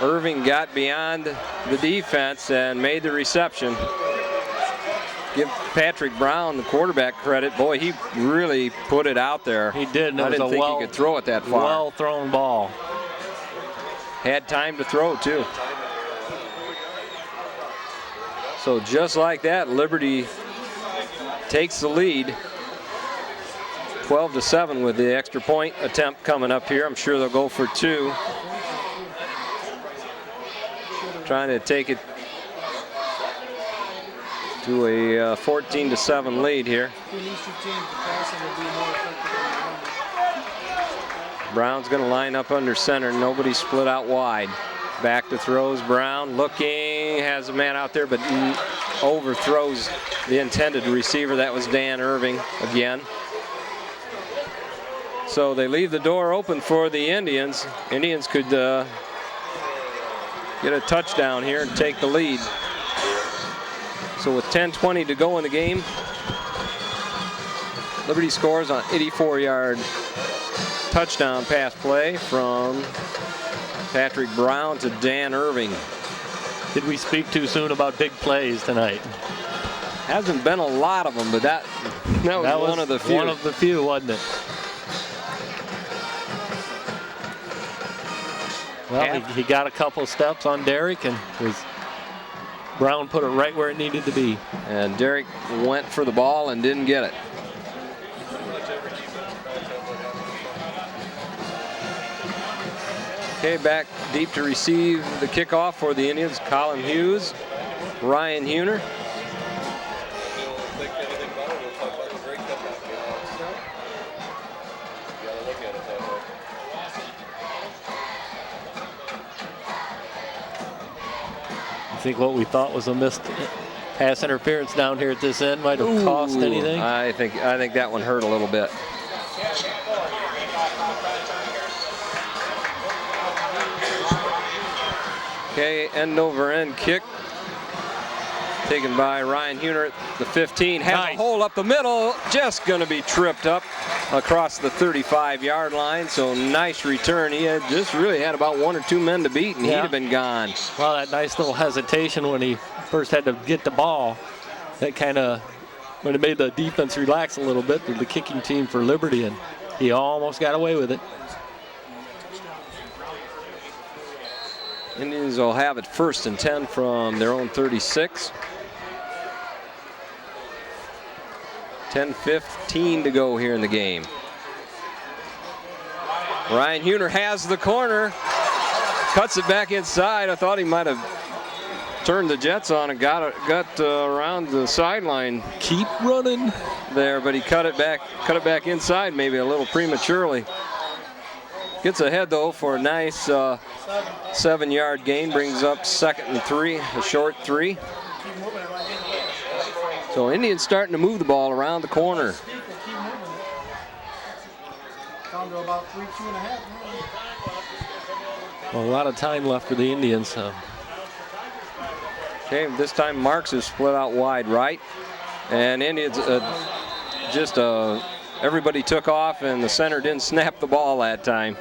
Irving got beyond the defense and made the reception. Give Patrick Brown, the quarterback, credit. Boy, he really put it out there. He did. I didn't think he could throw it that far. Well thrown ball. Had time to throw, too. So just like that, Liberty takes the lead. 12-7 with the extra point attempt coming up here. I'm sure they'll go for 2. Trying to take it to a 14-7 lead here. Brown's going to line up under center. Nobody split out wide. Back to throws. Brown looking, has a man out there, but overthrows the intended receiver. That was Dan Irving again. So they leave the door open for the Indians. Indians could get a touchdown here and take the lead. So with 10:20 to go in the game, Liberty scores on 84-yard touchdown pass play from Patrick Brown to Dan Irving. Did we speak too soon about big plays tonight? Hasn't been a lot of them, but that was one of the few. One of the few, wasn't it? Well, he got a couple steps on Derek, and Brown put it right where it needed to be. And Derek went for the ball and didn't get it. Okay, back deep to receive the kickoff for the Indians. Colin Hughes, Ryan Huner. I think what we thought was a missed pass interference down here at this end might have cost anything. I think that one hurt a little bit. Okay, end over end kick taken by Ryan Huner at the 15. Has a hole up the middle, just going to be tripped up across the 35-yard line. So nice return. He had just really had about 1 or 2 men to beat, and he'd have been gone. Well, that nice little hesitation when he first had to get the ball, that kind of would have made the defense relax a little bit with the kicking team for Liberty, and he almost got away with it. Indians will have it 1st and 10 from their own 36. 10:15 to go here in the game. Ryan Huner has the corner, cuts it back inside. I thought he might have turned the jets on and got around the sideline. Keep running there, but he cut it back inside maybe a little prematurely. Gets ahead though for a nice 7-yard gain, brings up 2nd and 3, a short 3. So Indians starting to move the ball around the corner. Down to about 3, 2.5. Well, a lot of time left for the Indians. Okay, this time Marks is split out wide right, and Indians everybody took off, and the center didn't snap the ball that time.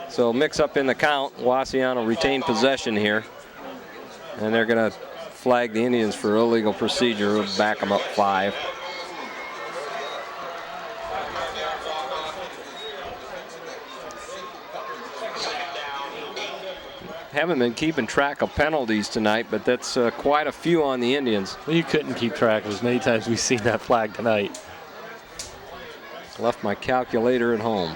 So mix up in the count. Wauseon will retain possession here, and they're going to flag the Indians for illegal procedure. We'll back them up 5. Haven't been keeping track of penalties tonight, but that's quite a few on the Indians. Well, you couldn't keep track of as many times we've seen that flag tonight. Left my calculator at home.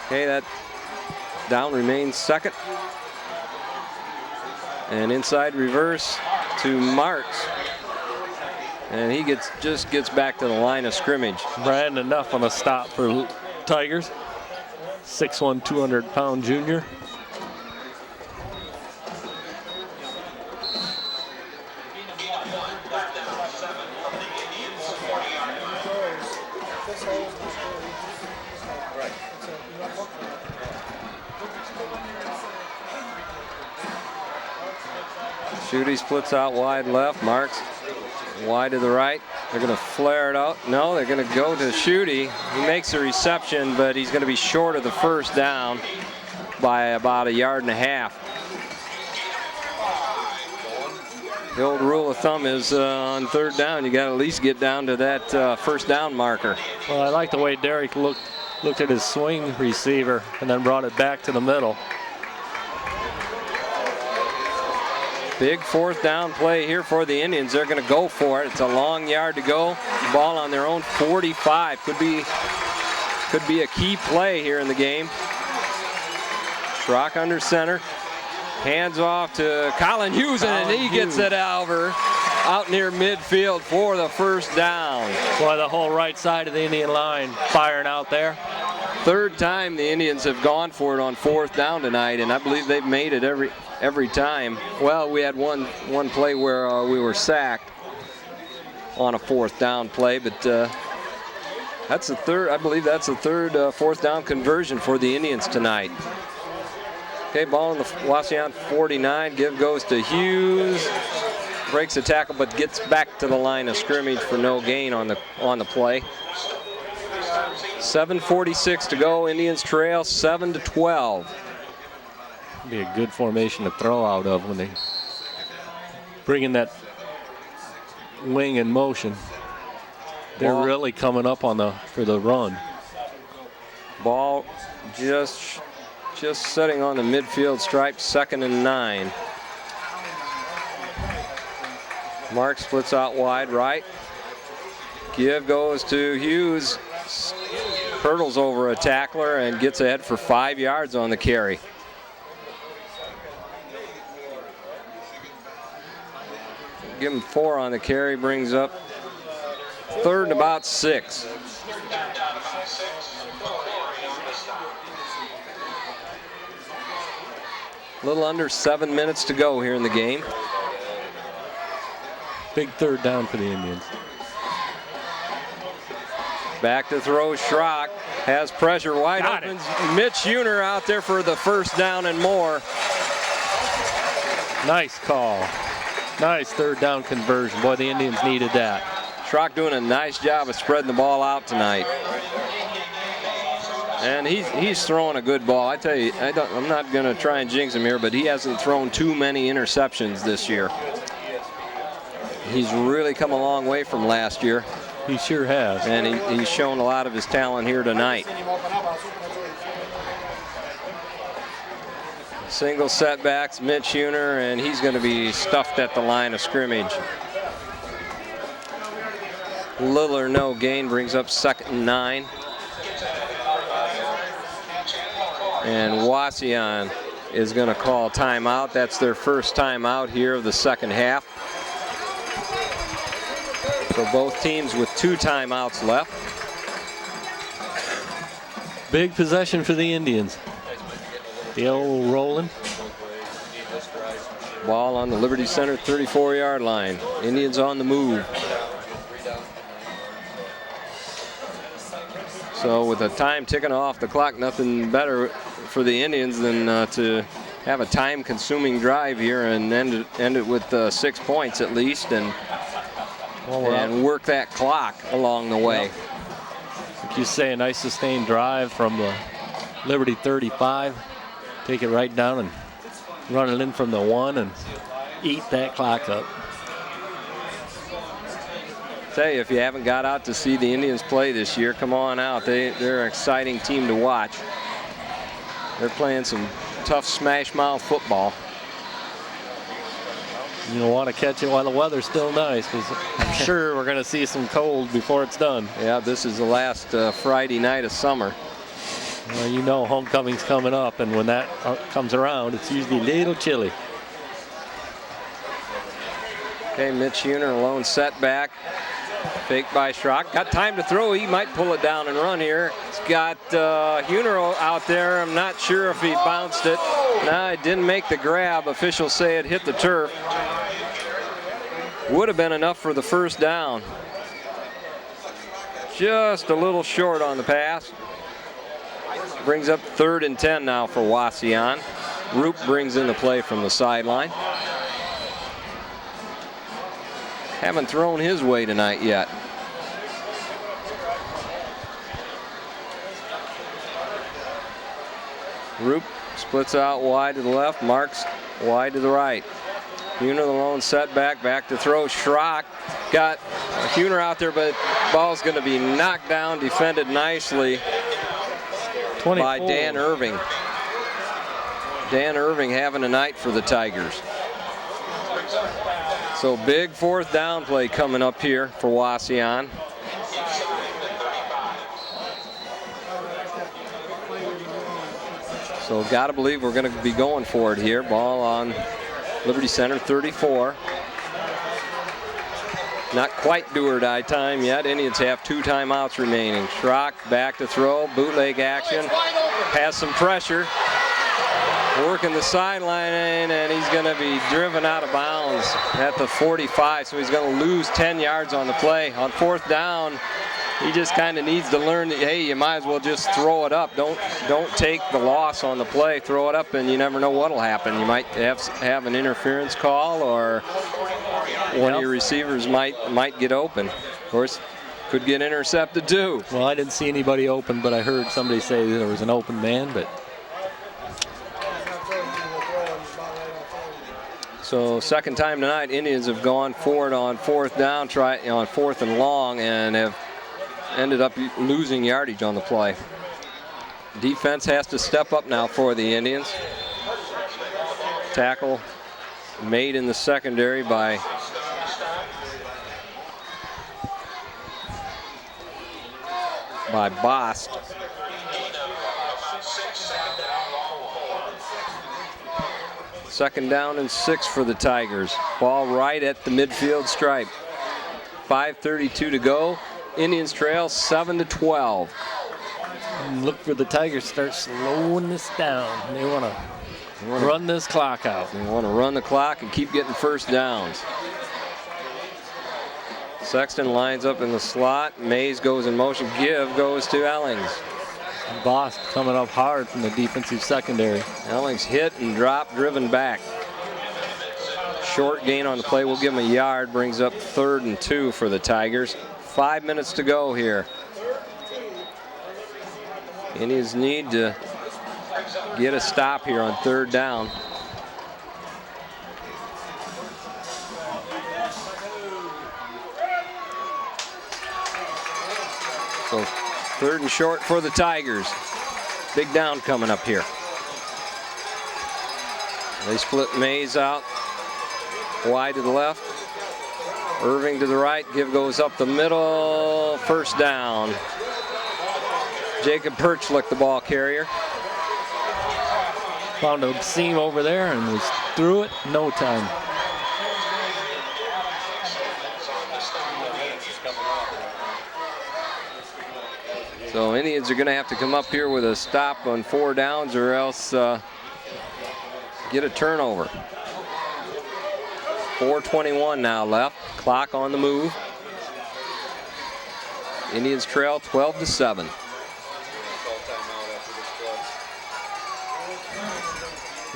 Okay, that down remains 2nd. And inside reverse to Marks. And he just gets back to the line of scrimmage. Brand enough on a stop for Tigers. 6'1", 200-pound junior. Schutte splits out wide left. Marks wide to the right. They're going to flare it out. No, they're going to go to Schutte. He makes a reception, but he's going to be short of the first down by about 1.5 yards. The old rule of thumb is on 3rd down, you got to at least get down to that first down marker. Well, I like the way Derek looked at his swing receiver and then brought it back to the middle. Big 4th down play here for the Indians. They're going to go for it. It's a long yard to go. Ball on their own 45. Could be a key play here in the game. Schrock under center. Hands off to Colin Hughes, and he gets it over out near midfield for the first down. Boy, the whole right side of the Indian line firing out there. 3rd time the Indians have gone for it on 4th down tonight, and I believe they've made it every time. Well, we had one play where we were sacked on a 4th down play, but that's the third. I believe that's the 3rd 4th down conversion for the Indians tonight. Okay, ball on the Wauseon 49. Give goes to Hughes. Breaks the tackle, but gets back to the line of scrimmage for no gain on the play. 7:46 to go. Indians trail 7-12. Be a good formation to throw out of when they bring in that wing in motion. They're really coming up for the run. Ball just sitting on the midfield stripe, 2nd and 9. Mark splits out wide right. Give goes to Hughes. Hurdles over a tackler and gets ahead for 5 yards on the carry. Give him 4 on the carry, brings up 3rd and about 6. A little under 7 minutes to go here in the game. Big 3rd down for the Indians. Back to throw, Schrock has pressure, wide open. Mitch Uner out there for the first down and more. Nice call. Nice 3rd down conversion. Boy, the Indians needed that. Schrock doing a nice job of spreading the ball out tonight. And he's throwing a good ball. I tell you, I'm not going to try and jinx him here, but he hasn't thrown too many interceptions this year. He's really come a long way from last year. He sure has. And he's shown a lot of his talent here tonight. Single setbacks, Mitch Uner, and he's going to be stuffed at the line of scrimmage. Little or no gain, brings up 2nd and 9. And Wauseon is going to call timeout. That's their first timeout here of the second half. So both teams with 2 timeouts left. Big possession for the Indians. The old rolling. Ball on the Liberty Center 34-yard line. Indians on the move. So with the time ticking off the clock, nothing better for the Indians than to have a time-consuming drive here and end it with 6 points at least, and work that clock along the way. Yep. Like you say, a nice sustained drive from the Liberty 35. Take it right down and run it in from the 1 and eat that clock up. Say, if you haven't got out to see the Indians play this year, come on out. They're an exciting team to watch. They're playing some tough smash mouth football. You don't want to catch it while the weather's still nice, because I'm sure we're going to see some cold before it's done. Yeah, this is the last Friday night of summer. Well, you know homecoming's coming up, and when that comes around, it's usually a little chilly. Okay, Mitch Huner, a lone setback. Fake by Schrock. Got time to throw. He might pull it down and run here. He's got Huner out there. I'm not sure if he bounced it. No, it didn't make the grab. Officials say it hit the turf. Would have been enough for the first down. Just a little short on the pass. Brings up 3rd and 10 now for Wauseon. Roop brings in the play from the sideline. Haven't thrown his way tonight yet. Roop splits out wide to the left, marks wide to the right. Huner the lone setback, back to throw. Schrock got Huner out there, but ball's going to be knocked down, defended nicely 24. By Dan Irving. Dan Irving having a night for the Tigers. So big 4th down play coming up here for Wauseon. So got to believe we're going to be going for it here. Ball on Liberty Center 34. Not quite do or die time yet. Indians have 2 timeouts remaining. Schrock back to throw, bootleg action, has some pressure. Working the sideline, and he's going to be driven out of bounds at the 45, so he's going to lose 10 yards on the play. On 4th down, he just kind of needs to learn that, hey, you might as well just throw it up. Don't take the loss on the play. Throw it up, and you never know what'll happen. You might have an interference call, or one of your receivers might get open. Of course, could get intercepted too. Well, I didn't see anybody open, but I heard somebody say there was an open man, but. So second time tonight, Indians have gone for it on 4th down, on 4th and long, and have ended up losing yardage on the play. Defense has to step up now for the Indians. Tackle made in the secondary by Bost. Second down and 6 for the Tigers. Ball right at the midfield stripe. 5:32 to go. Indians trail 7-12. And look for the Tigers to start slowing this down. They want to run this clock out. They want to run the clock and keep getting first downs. Sexton lines up in the slot. Mays goes in motion. Give goes to Ellings. Bost coming up hard from the defensive secondary. Ellings hit and dropped, driven back. Short gain on the play. We'll give him a yard. Brings up 3rd and 2 for the Tigers. 5 minutes to go here. Indians need to get a stop here on 3rd down. So 3rd and short for the Tigers. Big down coming up here. They split Mays out wide to the left. Irving to the right. Give goes up the middle. First down. Jacob Perchlik, the ball carrier. Found a seam over there and was through it in no time. So Indians are going to have to come up here with a stop on 4 downs or else get a turnover. 4:21 now left. Clock on the move. Indians trail 12-7.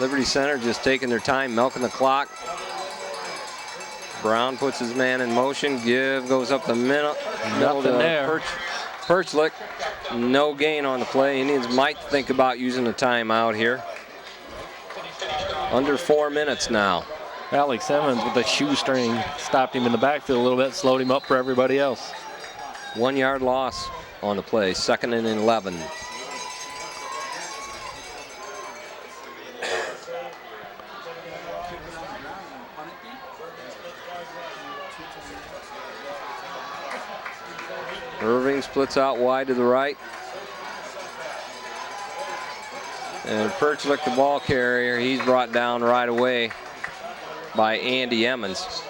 Liberty Center just taking their time, milking the clock. Brown puts his man in motion. Give goes up the middle to Perchlik. No gain on the play. Indians might think about using a timeout here. Under 4 minutes now. Alex Emmons with the shoestring stopped him in the backfield a little bit, slowed him up for everybody else. 1 yard loss on the play, 2nd and 11. Irving splits out wide to the right. And Perchlik, the ball carrier, he's brought down right away by Andy Emmons.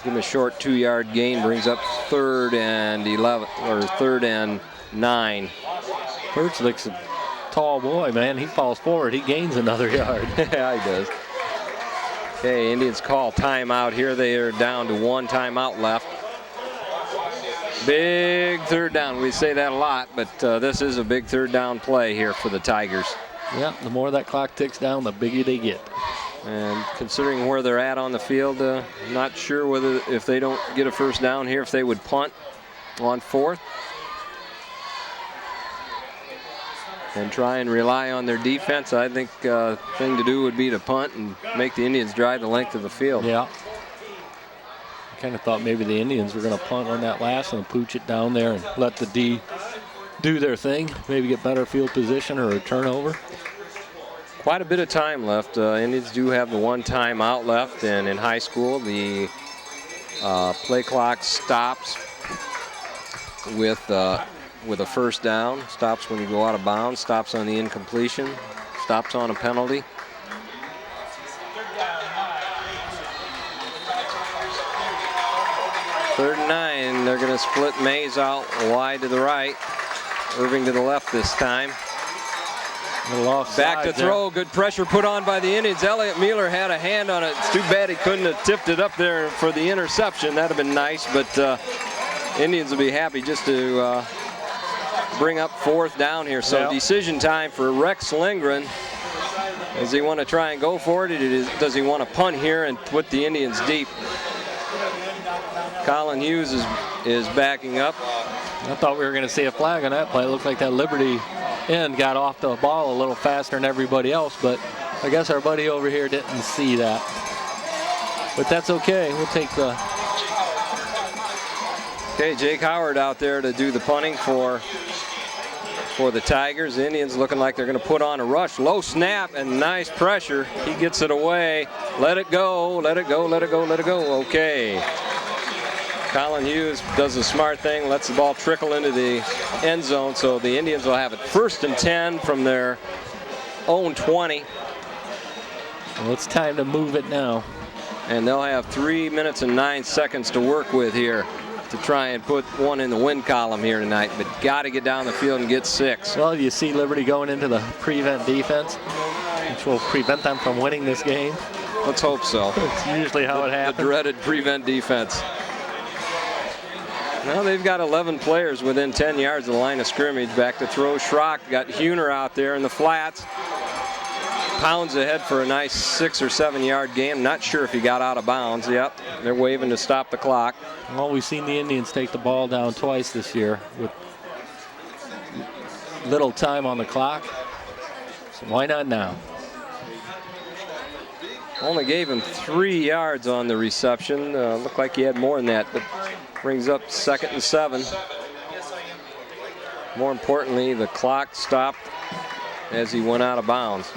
Give him a short 2 yard gain, brings up 3rd and 11, or 3rd and 9. Perchlik's a tall boy, man. He falls forward, he gains another yard. Yeah, he does. Okay, Indians call timeout here. They are down to 1 timeout left. Big 3rd down. We say that a lot, but this is a big 3rd down play here for the Tigers. Yeah, the more that clock ticks down, the bigger they get. And considering where they're at on the field, not sure whether if they don't get a 1st down here, if they would punt on 4th. And try and rely on their defense. I think thing to do would be to punt and make the Indians drive the length of the field. Yeah. I kind of thought maybe the Indians were going to punt on that last and pooch it down there and let the D do their thing, maybe get better field position or a turnover. Quite a bit of time left. Indians do have the 1 timeout left, and in high school the play clock stops with a 1st down, stops when you go out of bounds, stops on the incompletion, stops on a penalty. Third and 9, they're going to split Mays out wide to the right. Irving to the left this time. Back to throw, good pressure put on by the Indians. Elliott Mueller had a hand on it. It's too bad he couldn't have tipped it up there for the interception. That'd have been nice, but Indians will be happy just to bring up 4th down here. So decision time for Rex Lindgren. Does he want to try and go for it? Does he want to punt here and put the Indians deep? Colin Hughes is backing up. I thought we were going to see a flag on that play. It looked like that Liberty end got off the ball a little faster than everybody else, but I guess our buddy over here didn't see that. But that's okay. We'll take the... Okay, Jake Howard out there to do the punting for the Tigers. The Indians looking like they're going to put on a rush. Low snap and nice pressure. He gets it away. Let it go, let it go, let it go, let it go. Okay. Colin Hughes does a smart thing, lets the ball trickle into the end zone, so the Indians will have it 1st and 10 from their own 20. Well, it's time to move it now. And they'll have 3 minutes and 9 seconds to work with here to try and put one in the win column here tonight, but got to get down the field and get 6. Well, you see Liberty going into the prevent defense, which will prevent them from winning this game. Let's hope so. It's usually how it happens. The dreaded prevent defense. Now they've got 11 players within 10 yards of the line of scrimmage. Back to throw. Schrock got Huner out there in the flats. Pounds ahead for a nice 6 or 7 yard gain. Not sure if he got out of bounds. Yep, they're waving to stop the clock. Well, we've seen the Indians take the ball down twice this year with little time on the clock. So why not now? Only gave him 3 yards on the reception. Looked like he had more than that, but brings up 2nd and 7. More importantly, the clock stopped as he went out of bounds.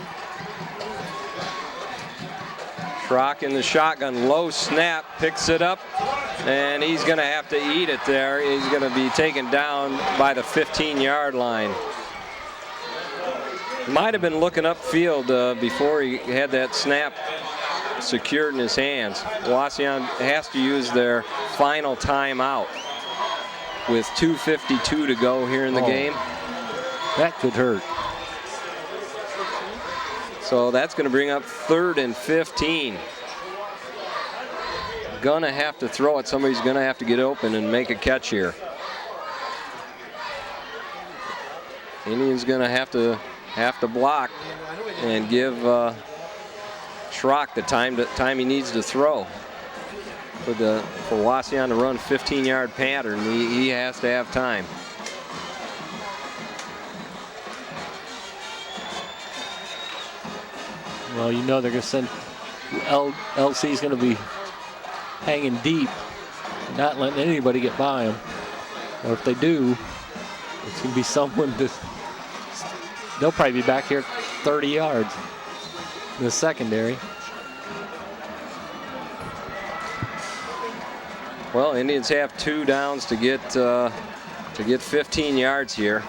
Schrock in the shotgun, low snap, picks it up, and he's going to have to eat it there. He's going to be taken down by the 15-yard line. Might have been looking upfield before he had that snap secured in his hands. Wauseon has to use their final timeout with 2:52 to go here in the game. That could hurt. So that's going to bring up 3rd and 15. Gonna have to throw it. Somebody's gonna have to get open and make a catch here. Indians gonna have to block and give Schrock the time he needs to throw. For Wauseon to run 15-yard pattern, he has to have time. Well, you know they're going to send LC's going to be hanging deep, not letting anybody get by them. Or if they do, it's going to be someone that they'll probably be back here 30 yards in the secondary. Well, Indians have 2 downs to get 15 yards here.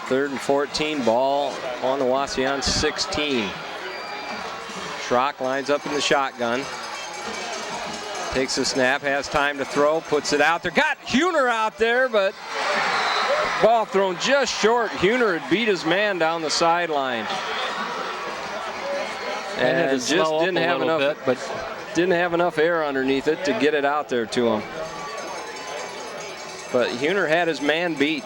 3rd and 14, ball on the Wauseon 16. Schrock lines up in the shotgun. Takes a snap, has time to throw, puts it out there. Got Huner out there, but ball thrown just short. Huner had beat his man down the sideline. And just didn't have enough air underneath it to get it out there to him. But Huner had his man beat.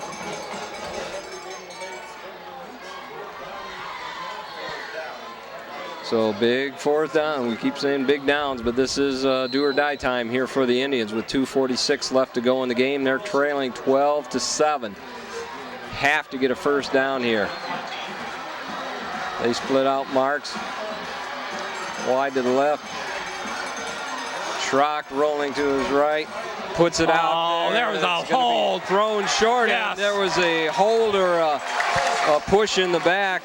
So big 4th down. We keep saying big downs, but this is do or die time here for the Indians with 2:46 left to go in the game. They're trailing 12-7. Have to get a 1st down here. They split out marks. Wide to the left. Schrock rolling to his right. Puts it out there. There was a hold. Thrown short. Yes. There was a hold or a push in the back.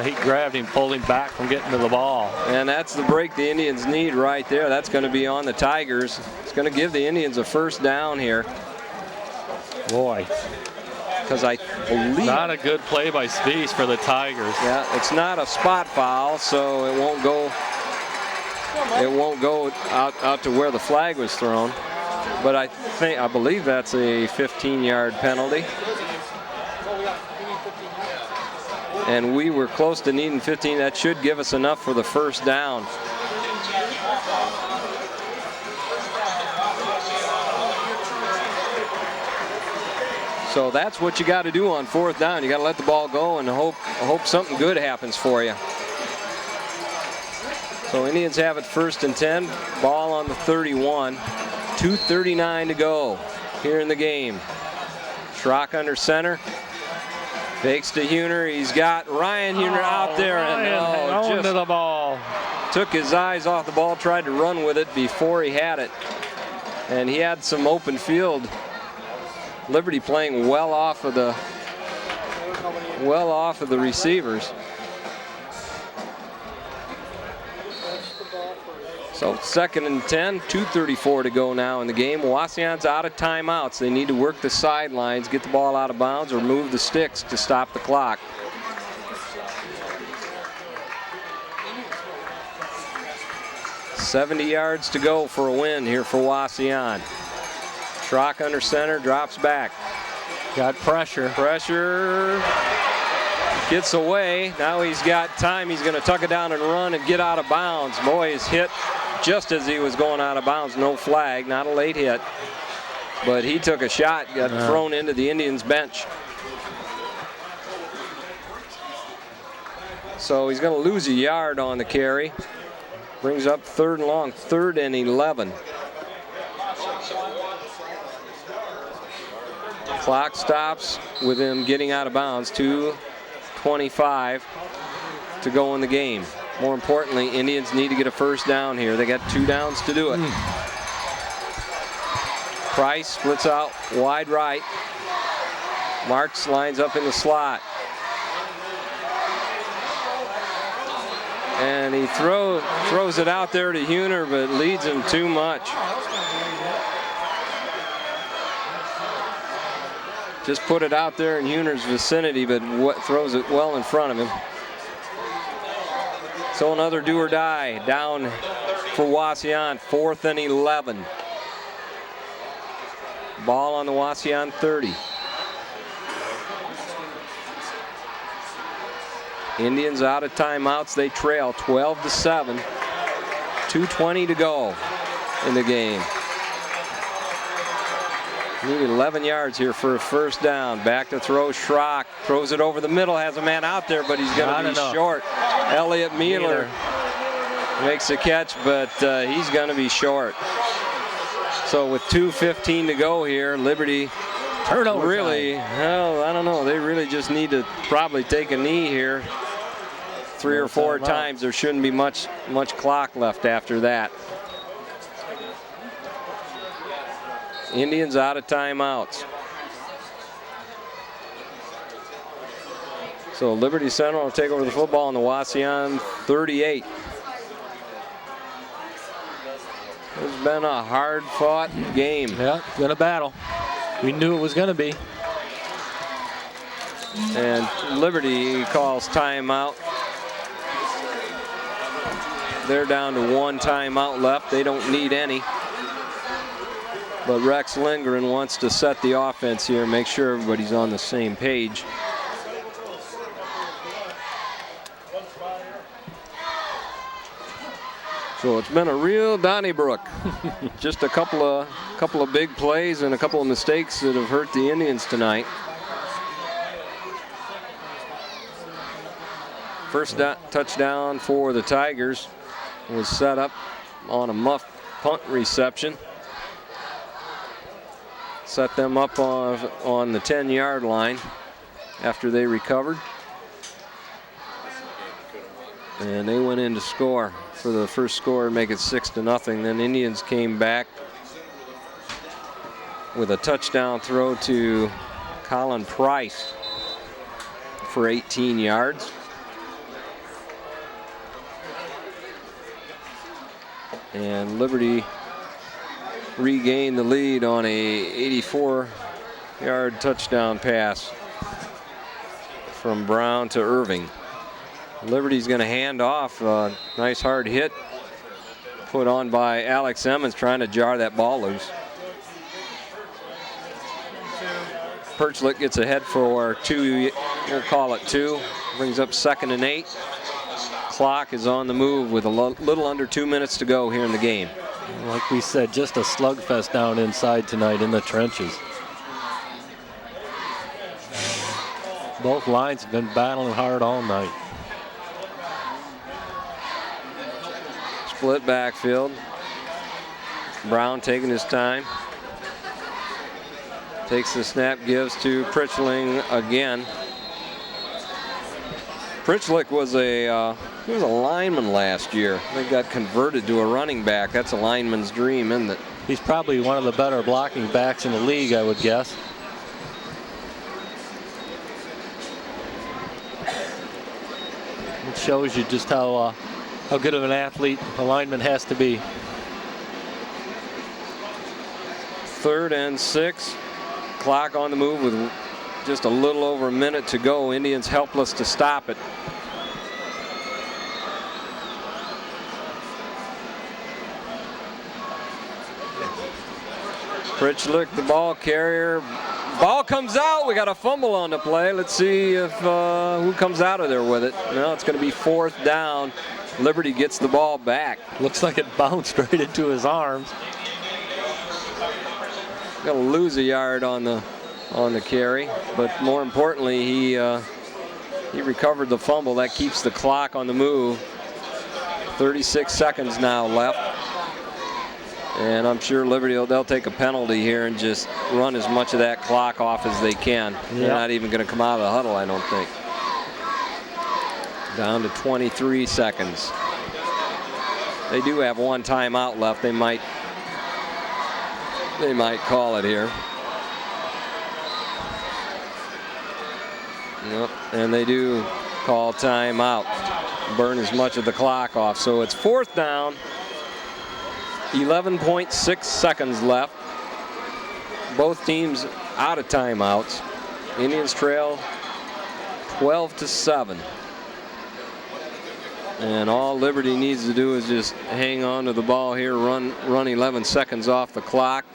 He grabbed him, pulled him back from getting to the ball. And that's the break the Indians need right there. That's going to be on the Tigers. It's going to give the Indians a 1st down here. Boy. Because I believe... Not a good play by Spies for the Tigers. Yeah, it's not a spot foul, so it won't go out to where the flag was thrown. But I believe that's a 15-yard penalty. And we were close to needing 15. That should give us enough for the 1st down. So that's what you got to do on 4th down. You got to let the ball go and hope something good happens for you. So Indians have it 1st and 10. Ball on the 31. 2:39 to go here in the game. Schrock under center. Fakes to Huner. He's got Ryan Huner out there and just to the ball. Took his eyes off the ball, tried to run with it before he had it. And he had some open field. Liberty playing well off of the receivers. So 2nd and 10, 2:34 to go now in the game. Wauseon's out of timeouts. They need to work the sidelines, get the ball out of bounds, or move the sticks to stop the clock. $70 yards to go for a win here for Wauseon. Schrock under center, drops back. Got pressure. Pressure. Gets away. Now he's got time. He's going to tuck it down and run and get out of bounds. Boy, he's hit just as he was going out of bounds. No flag, not a late hit. But he took a shot, got thrown into the Indians bench. So he's going to lose a yard on the carry. Brings up 3rd and long, 3rd and 11. Clock stops with him getting out of bounds. 2:25 to go in the game. More importantly, Indians need to get a 1st down here. They got 2 downs to do it. Price splits out wide right. Marks lines up in the slot. And he throws it out there to Huner, but leads him too much. Just put it out there in Huner's vicinity, but throws it well in front of him. So another do or die down for Wauseon, 4th and 11. Ball on the Wauseon 30. Indians out of timeouts. They trail 12-7. 2:20 to go in the game. Need 11 yards here for a first down. Back to throw. Schrock throws it over the middle. Has a man out there, but he's going to be short. Elliott Mueller makes a catch, but he's going to be short. So with 2:15 to go here, Liberty turnover really, well, I don't know. They really just need to probably take a knee here 3 or 4 times. There shouldn't be much clock left after that. Indians out of timeouts. So Liberty Central will take over the football on the Wauseon 38. It's been a hard-fought game. Yeah, it's been a battle. We knew it was going to be. And Liberty calls timeout. They're down to 1 timeout left. They don't need any. But Rex Lindgren wants to set the offense here, make sure everybody's on the same page. So it's been a real Donnybrook. Just a couple of big plays and a couple of mistakes that have hurt the Indians tonight. First touchdown for the Tigers was set up on a muff punt reception. Set them up on the 10-yard line after they recovered. And they went in to score for the first score and make it 6-0. Then Indians came back with a touchdown throw to Colin Price for 18 yards. And Liberty regained the lead on a 84-yard touchdown pass from Brown to Irving. Liberty's going to hand off. A nice hard hit put on by Alex Emmons, trying to jar that ball loose. Perchlik gets ahead for 2. We'll call it 2. Brings up 2nd and 8. Clock is on the move with a little under 2 minutes to go here in the game. Like we said, just a slugfest down inside tonight in the trenches. Both lines have been battling hard all night. Split backfield. Brown taking his time. Takes the snap, gives to Pritchling again. Pritchlik was he was a lineman last year. They got converted to a running back. That's a lineman's dream, isn't it? He's probably one of the better blocking backs in the league, I would guess. It shows you just how good of an athlete a lineman has to be. 3rd and 6. Clock on the move with just a little over a minute to go. Indians helpless to stop it. Pritchlik, the ball carrier. Ball comes out. We got a fumble on the play. Let's see if who comes out of there with it. No, it's going to be 4th down. Liberty gets the ball back. Looks like it bounced right into his arms. Going to lose a yard on the carry, but more importantly, he recovered the fumble. That keeps the clock on the move. 36 seconds now left. And I'm sure Liberty, they'll take a penalty here and just run as much of that clock off as they can. Yep. They're not even going to come out of the huddle, I don't think. Down to 23 seconds. They do have 1 timeout left. They might call it here. Yep. And they do call timeout. Burn as much of the clock off. So it's 4th down. 11.6 seconds left. Both teams out of timeouts. Indians trail 12-7. And all Liberty needs to do is just hang on to the ball here, run 11 seconds off the clock.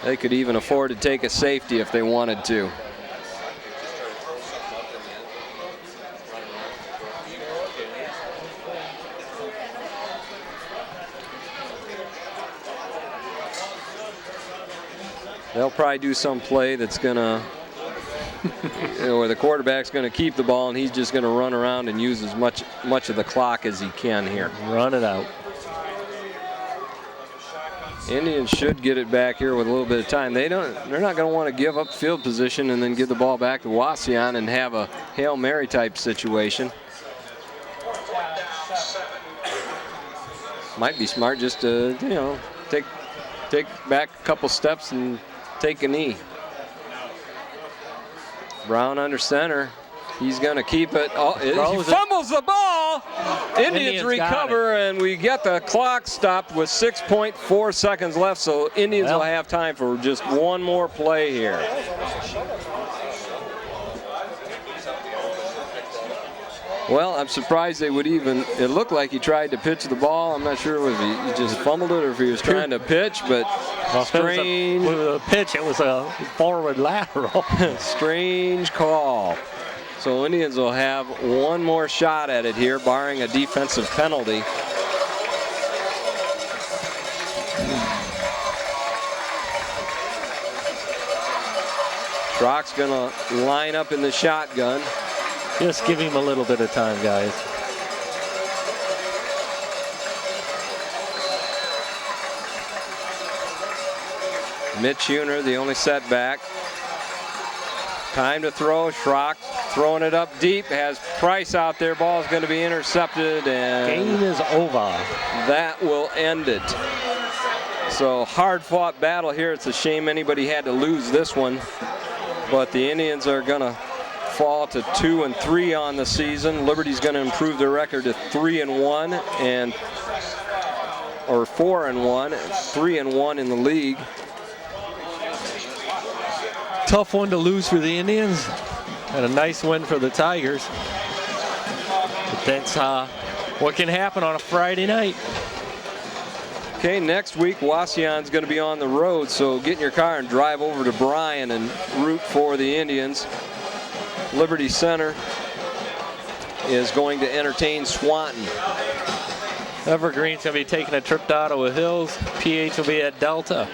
They could even afford to take a safety if they wanted to. They'll probably do some play that's gonna, where the quarterback's gonna keep the ball and he's just gonna run around and use as much of the clock as he can here. Run it out. Indians should get it back here with a little bit of time. They're not gonna want to give up field position and then give the ball back to Wauseon and have a Hail Mary type situation. Might be smart just to, take back a couple steps and take a knee. Brown under center. He's going to keep it. Oh, he fumbles the ball. Indians recover, and we get the clock stopped with 6.4 seconds left, so Indians will have time for just one more play here. Well, I'm surprised they would even, it looked like he tried to pitch the ball. I'm not sure if he just fumbled it or if he was trying to pitch, but strange. With a pitch, it was a forward lateral. Strange call. So Indians will have one more shot at it here, barring a defensive penalty. Schrock's gonna line up in the shotgun. Just give him a little bit of time, guys. Mitch Huner, the only setback. Time to throw. Schrock throwing it up deep. Has Price out there. Ball is going to be intercepted, and game is over. That will end it. So hard-fought battle here. It's a shame anybody had to lose this one, but the Indians are going to fall to 2-3 on the season. Liberty's going to improve their record to 3-1 or 4-1, 3-1 in the league. Tough one to lose for the Indians, and a nice win for the Tigers. But that's what can happen on a Friday night. Okay, next week Wauseon's going to be on the road, so get in your car and drive over to Bryan and root for the Indians. Liberty Center is going to entertain Swanton. Evergreen's going to be taking a trip to Ottawa Hills. PH will be at Delta.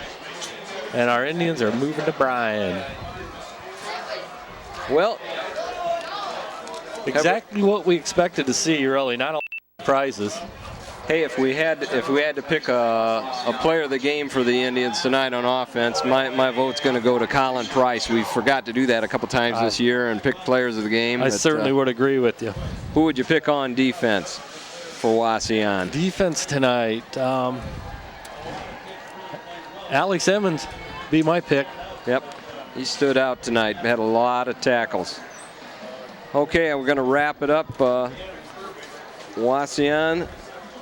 And our Indians are moving to Bryan. Well, exactly what we expected to see, really. Not a lot of surprises. Hey, if we had to pick a player of the game for the Indians tonight on offense, my vote's going to go to Colin Price. We forgot to do that a couple times this year and pick players of the game. I certainly would agree with you. Who would you pick on defense for Wauseon? Defense tonight. Alex Emmons be my pick. Yep, he stood out tonight. Had a lot of tackles. Okay, we're going to wrap it up. Wauseon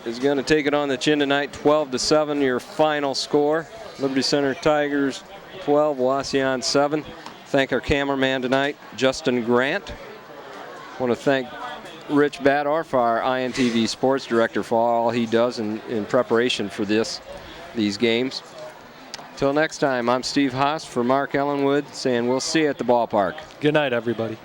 is going to take it on the chin tonight, 12-7, your final score. Liberty Center Tigers 12, Wauseon 7. Thank our cameraman tonight, Justin Grant. Want to thank Rich Badorf, our INTV sports director, for all he does in preparation for these games. Till next time, I'm Steve Haas for Mark Ellenwood saying we'll see you at the ballpark. Good night, everybody.